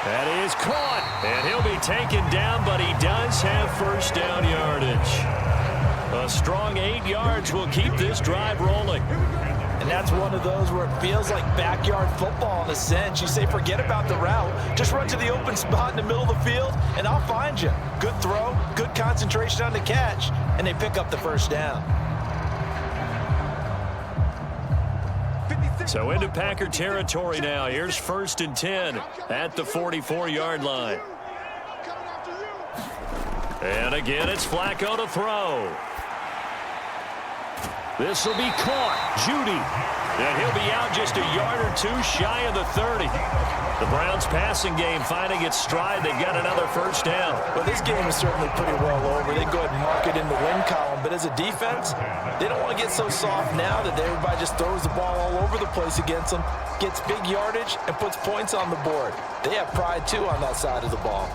That is caught, and he'll be taken down, but he does have 1st down yardage. A strong 8 yards will keep this drive rolling. And that's one of those where it feels like backyard football in a sense. You say, forget about the route. Just run to the open spot in the middle of the field, and I'll find you. Good throw, good concentration on the catch, and they pick up the 1st down. So into Packer territory now. Here's 1st and 10 at the 44-yard line. And again, it's Flacco to throw. This will be caught. Judy. And he'll be out just a yard or 2 shy of the 30. The Browns passing game finding its stride. They've got another 1st down. Well, this game is certainly pretty well over. They go ahead and mark it in the win column. But as a defense, they don't want to get so soft now that everybody just throws the ball all over the place against them, gets big yardage, and puts points on the board. They have pride, too, on that side of the ball.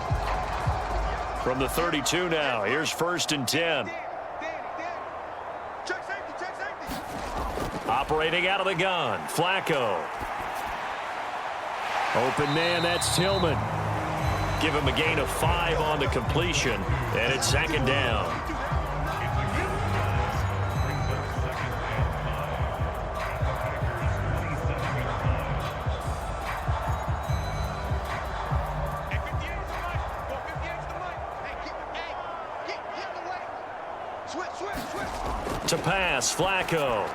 From the 32 now, here's 1st and 10. Operating out of the gun, Flacco. Open man, that's Tillman. Give him a gain of 5 on the completion, and it's 2nd down. To pass, Flacco.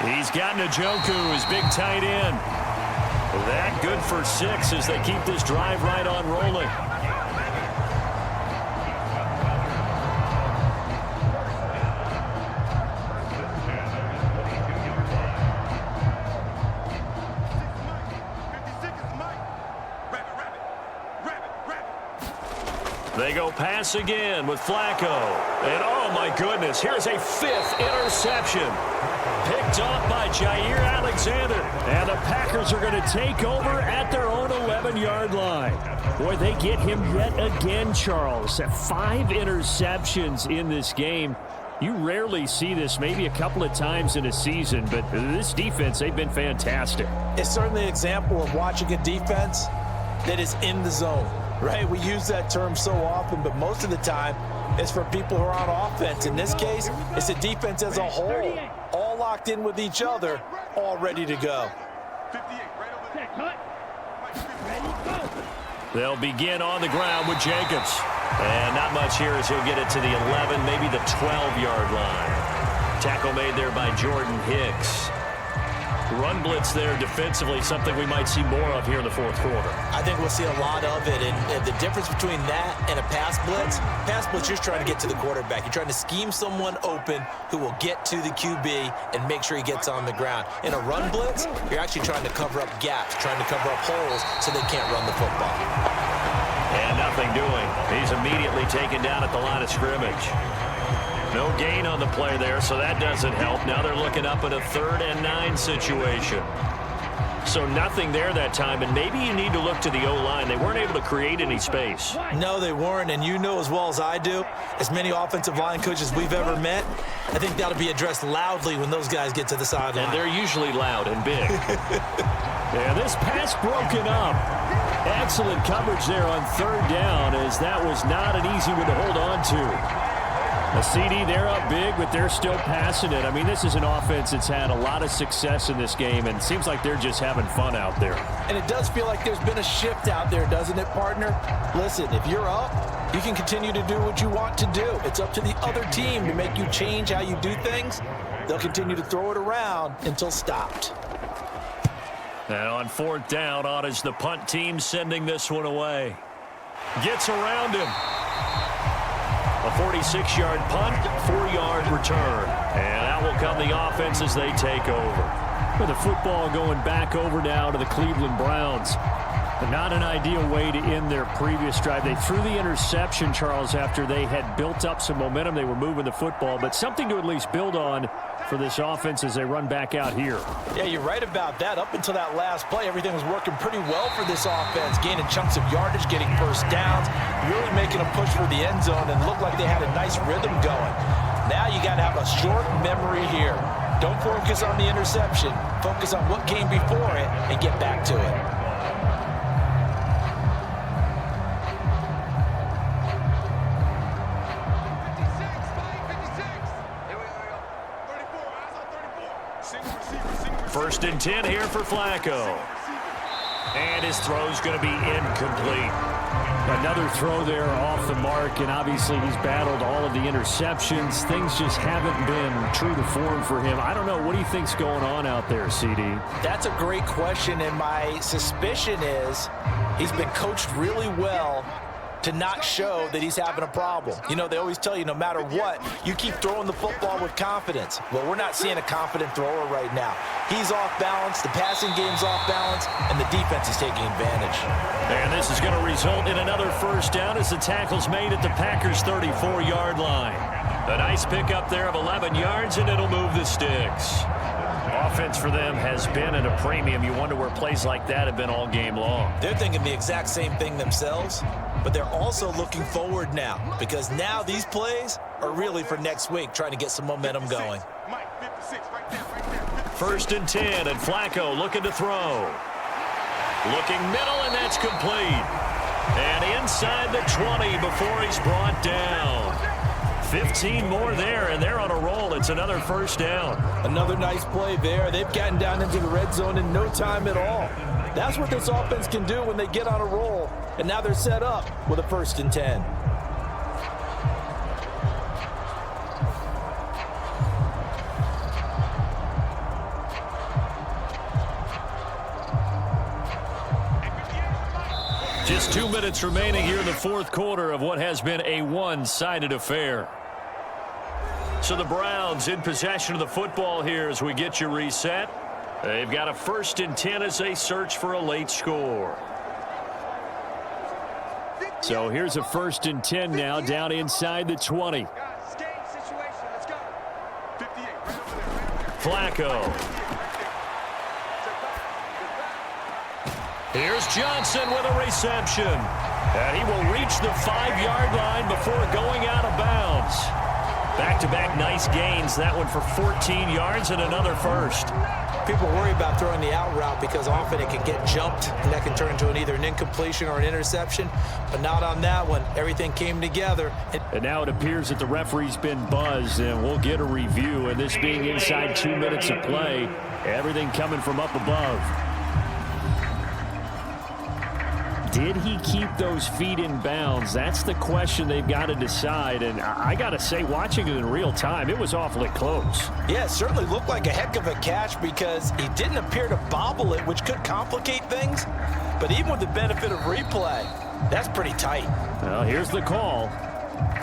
He's got Njoku, his big tight end. That good for 6 as they keep this drive right on rolling. They go pass again with Flacco. And oh my goodness, here's a 5th interception. Picked off by Jair Alexander. And the Packers are going to take over at their own 11-yard line. Boy, they get him yet again, Charles. 5 interceptions in this game. You rarely see this, maybe a couple of times in a season, but this defense, they've been fantastic. It's certainly an example of watching a defense that is in the zone, right? We use that term so often, but most of the time, it's for people who are on offense. In this case, it's the defense as a whole, all locked in with each other, all ready to go. 58, right over there. Set, cut. Ready, go. They'll begin on the ground with Jacobs. And not much here as he'll get it to the 11, maybe the 12-yard line. Tackle made there by Jordan Hicks. Run blitz there defensively, something we might see more of here in the fourth quarter. I think we'll see a lot of it, and the difference between that and a pass blitz, you're just trying to get to the quarterback. You're trying to scheme someone open who will get to the QB and make sure he gets on the ground. In a run blitz, you're actually trying to cover up gaps, trying to cover up holes so they can't run the football. And nothing doing. He's immediately taken down at the line of scrimmage. No gain on the play there, so that doesn't help. Now they're looking up at a 3rd and 9 situation. So nothing there that time, and maybe you need to look to the O-line. They weren't able to create any space. No, they weren't, and you know as well as I do, as many offensive line coaches we've ever met, I think that'll be addressed loudly when those guys get to the sideline. And they're usually loud and big. Yeah, this pass broken up. Excellent coverage there on 3rd down, as that was not an easy one to hold on to. A CD, they're up big, but they're still passing it. I mean, this is an offense that's had a lot of success in this game, and it seems like they're just having fun out there. And it does feel like there's been a shift out there, doesn't it, partner? Listen, if you're up, you can continue to do what you want to do. It's up to the other team to make you change how you do things. They'll continue to throw it around until stopped. And on 4th down, on is the punt team sending this one away. Gets around him. A 46-yard punt, 4-yard return. And out will come the offense as they take over. With the football going back over now to the Cleveland Browns. But not an ideal way to end their previous drive. They threw the interception, Charles, after they had built up some momentum. They were moving the football, but something to at least build on for this offense as they run back out here. Yeah, you're right about that. Up until that last play, everything was working pretty well for this offense, gaining chunks of yardage, getting first downs, really making a push for the end zone, and looked like they had a nice rhythm going. Now you got to have a short memory here. Don't focus on the interception. Focus on what came before it and get back to it. First and 10 here for Flacco. And his throw's going to be incomplete. Another throw there off the mark, and obviously he's battled all of the interceptions. Things just haven't been true to form for him. I don't know. What do you think's going on out there, CD? That's a great question, and my suspicion is he's been coached really well to not show that he's having a problem. You know, they always tell you no matter what, you keep throwing the football with confidence. Well, we're not seeing a confident thrower right now. He's off balance, the passing game's off balance, and the defense is taking advantage. And this is going to result in another first down as the tackle's made at the Packers' 34-yard line. A nice pickup there of 11 yards, and it'll move the sticks. Offense for them has been at a premium. You wonder where plays like that have been all game long. They're thinking the exact same thing themselves, but they're also looking forward now, because now these plays are really for next week, trying to get some momentum going. Mike, 56, right there, right there. 56. First and 10, and Flacco looking to throw. Looking middle, and that's complete. And inside the 20 before he's brought down. 15 more there, and they're on a roll. It's another first down. Another nice play there. They've gotten down into the red zone in no time at all. That's what this offense can do when they get on a roll. And now they're set up with a 1st and 10. Just 2 minutes remaining here in the fourth quarter of what has been a one-sided affair. So the Browns in possession of the football here as we get you reset. They've got a 1st and 10 as they search for a late score. So here's a 1st and 10 now down inside the 20. Flacco. Here's Johnson with a reception. And he will reach the 5-yard line before going out of bounds. Back-to-back nice gains. That one for 14 yards and another first. People worry about throwing the out route because often it can get jumped, and that can turn into either an incompletion or an interception. But not on that one. Everything came together. And now it appears that the referee's been buzzed, and we'll get a review. And this being inside 2 minutes of play, everything coming from up above. Did he keep those feet in bounds? That's the question they've got to decide. And I got to say, watching it in real time, it was awfully close. Yeah, it certainly looked like a heck of a catch because he didn't appear to bobble it, which could complicate things. But even with the benefit of replay, that's pretty tight. Well, here's the call.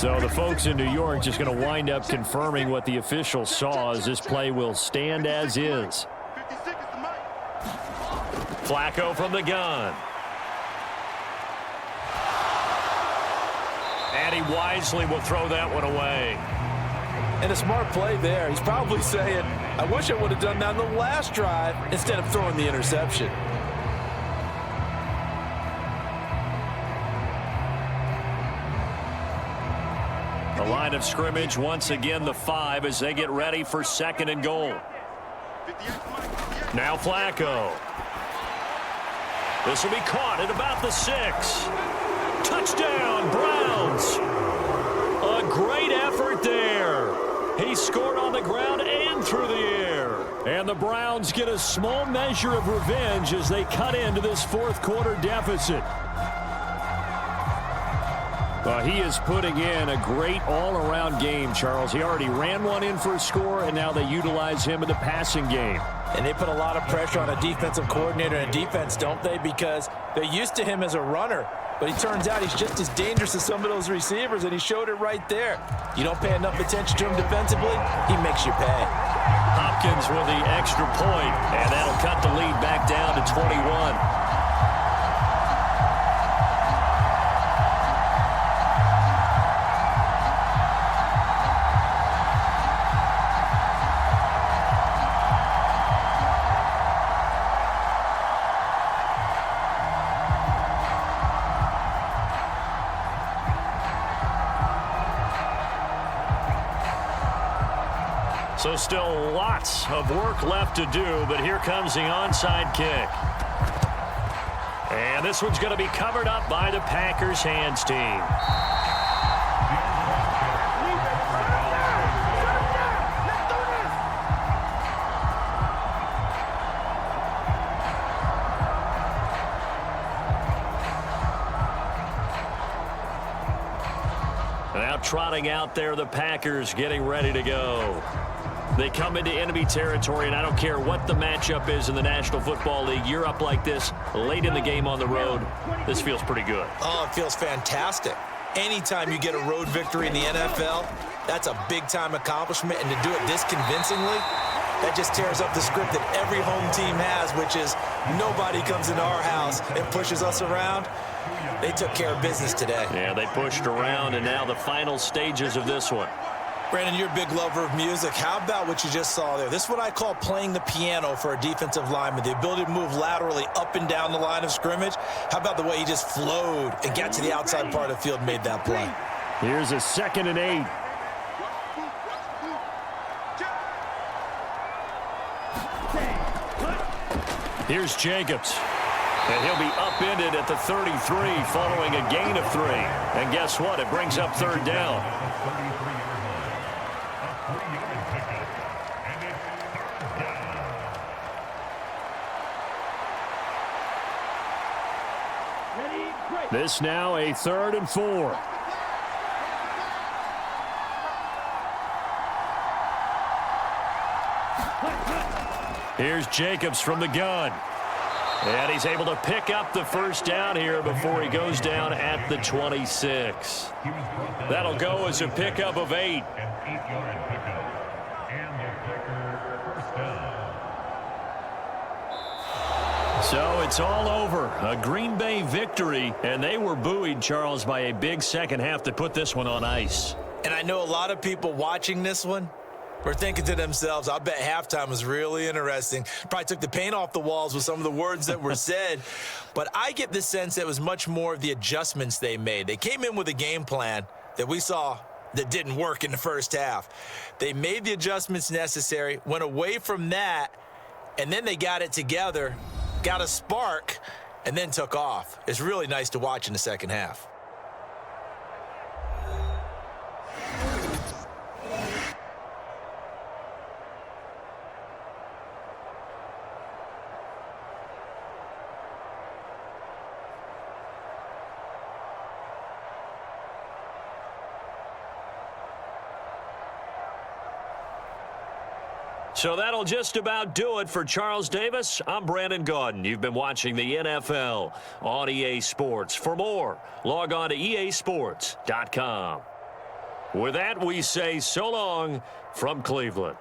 So the folks in New York just going to wind up confirming what the official saw as this play will stand as is. 56 is the mic. Flacco from the gun. And he wisely will throw that one away. And a smart play there. He's probably saying, I wish I would have done that on the last drive instead of throwing the interception. The line of scrimmage, once again, the 5 as they get ready for 2nd and goal. Now Flacco. This will be caught at about the 6. Touchdown, Browns. A great effort there. He scored on the ground and through the air. And the Browns get a small measure of revenge as they cut into this 4th quarter deficit. Well, he is putting in a great all-around game, Charles. He already ran one in for a score, and now they utilize him in the passing game. And they put a lot of pressure on a defensive coordinator and defense, don't they? Because they're used to him as a runner. But it turns out he's just as dangerous as some of those receivers, and he showed it right there. You don't pay enough attention to him defensively, he makes you pay. Hopkins with the extra point, and that'll cut the lead back down to 21. So still lots of work left to do, but here comes the onside kick. And this one's going to be covered up by the Packers hands team. Now trotting out there, the Packers getting ready to go. They come into enemy territory, and I don't care what the matchup is in the National Football League. You're up like this late in the game on the road. This feels pretty good. Oh, it feels fantastic. Anytime you get a road victory in the NFL, that's a big-time accomplishment, and to do it this convincingly, that just tears up the script that every home team has, which is nobody comes into our house and pushes us around. They took care of business today. Yeah, they pushed around, and now the final stages of this one. Brandon, you're a big lover of music. How about what you just saw there? This is what I call playing the piano for a defensive lineman, the ability to move laterally up and down the line of scrimmage. How about the way he just flowed and got to the outside part of the field and made that play? Here's a 2nd and 8. Here's Jacobs. And he'll be upended at the 33 following a gain of 3. And guess what? It brings up 3rd down. This now a 3rd and 4. Here's Jacobs from the gun. And he's able to pick up the 1st down here before he goes down at the 26. That'll go as a pickup of 8. An 8-yard pickup. And the Packer first down. So it's all over. A Green Bay victory, and they were buoyed, Charles, by a big second half to put this one on ice. And I know a lot of people watching this one were thinking to themselves, I bet halftime was really interesting. Probably took the paint off the walls with some of the words that were said. But I get the sense that it was much more of the adjustments they made. They came in with a game plan that we saw that didn't work in the first half. They made the adjustments necessary, went away from that, and then they got it together, got a spark, and then took off. It's really nice to watch in the second half. So that'll just about do it for Charles Davis. I'm Brandon Gaudin. You've been watching the NFL on EA Sports. For more, log on to easports.com. With that, we say so long from Cleveland.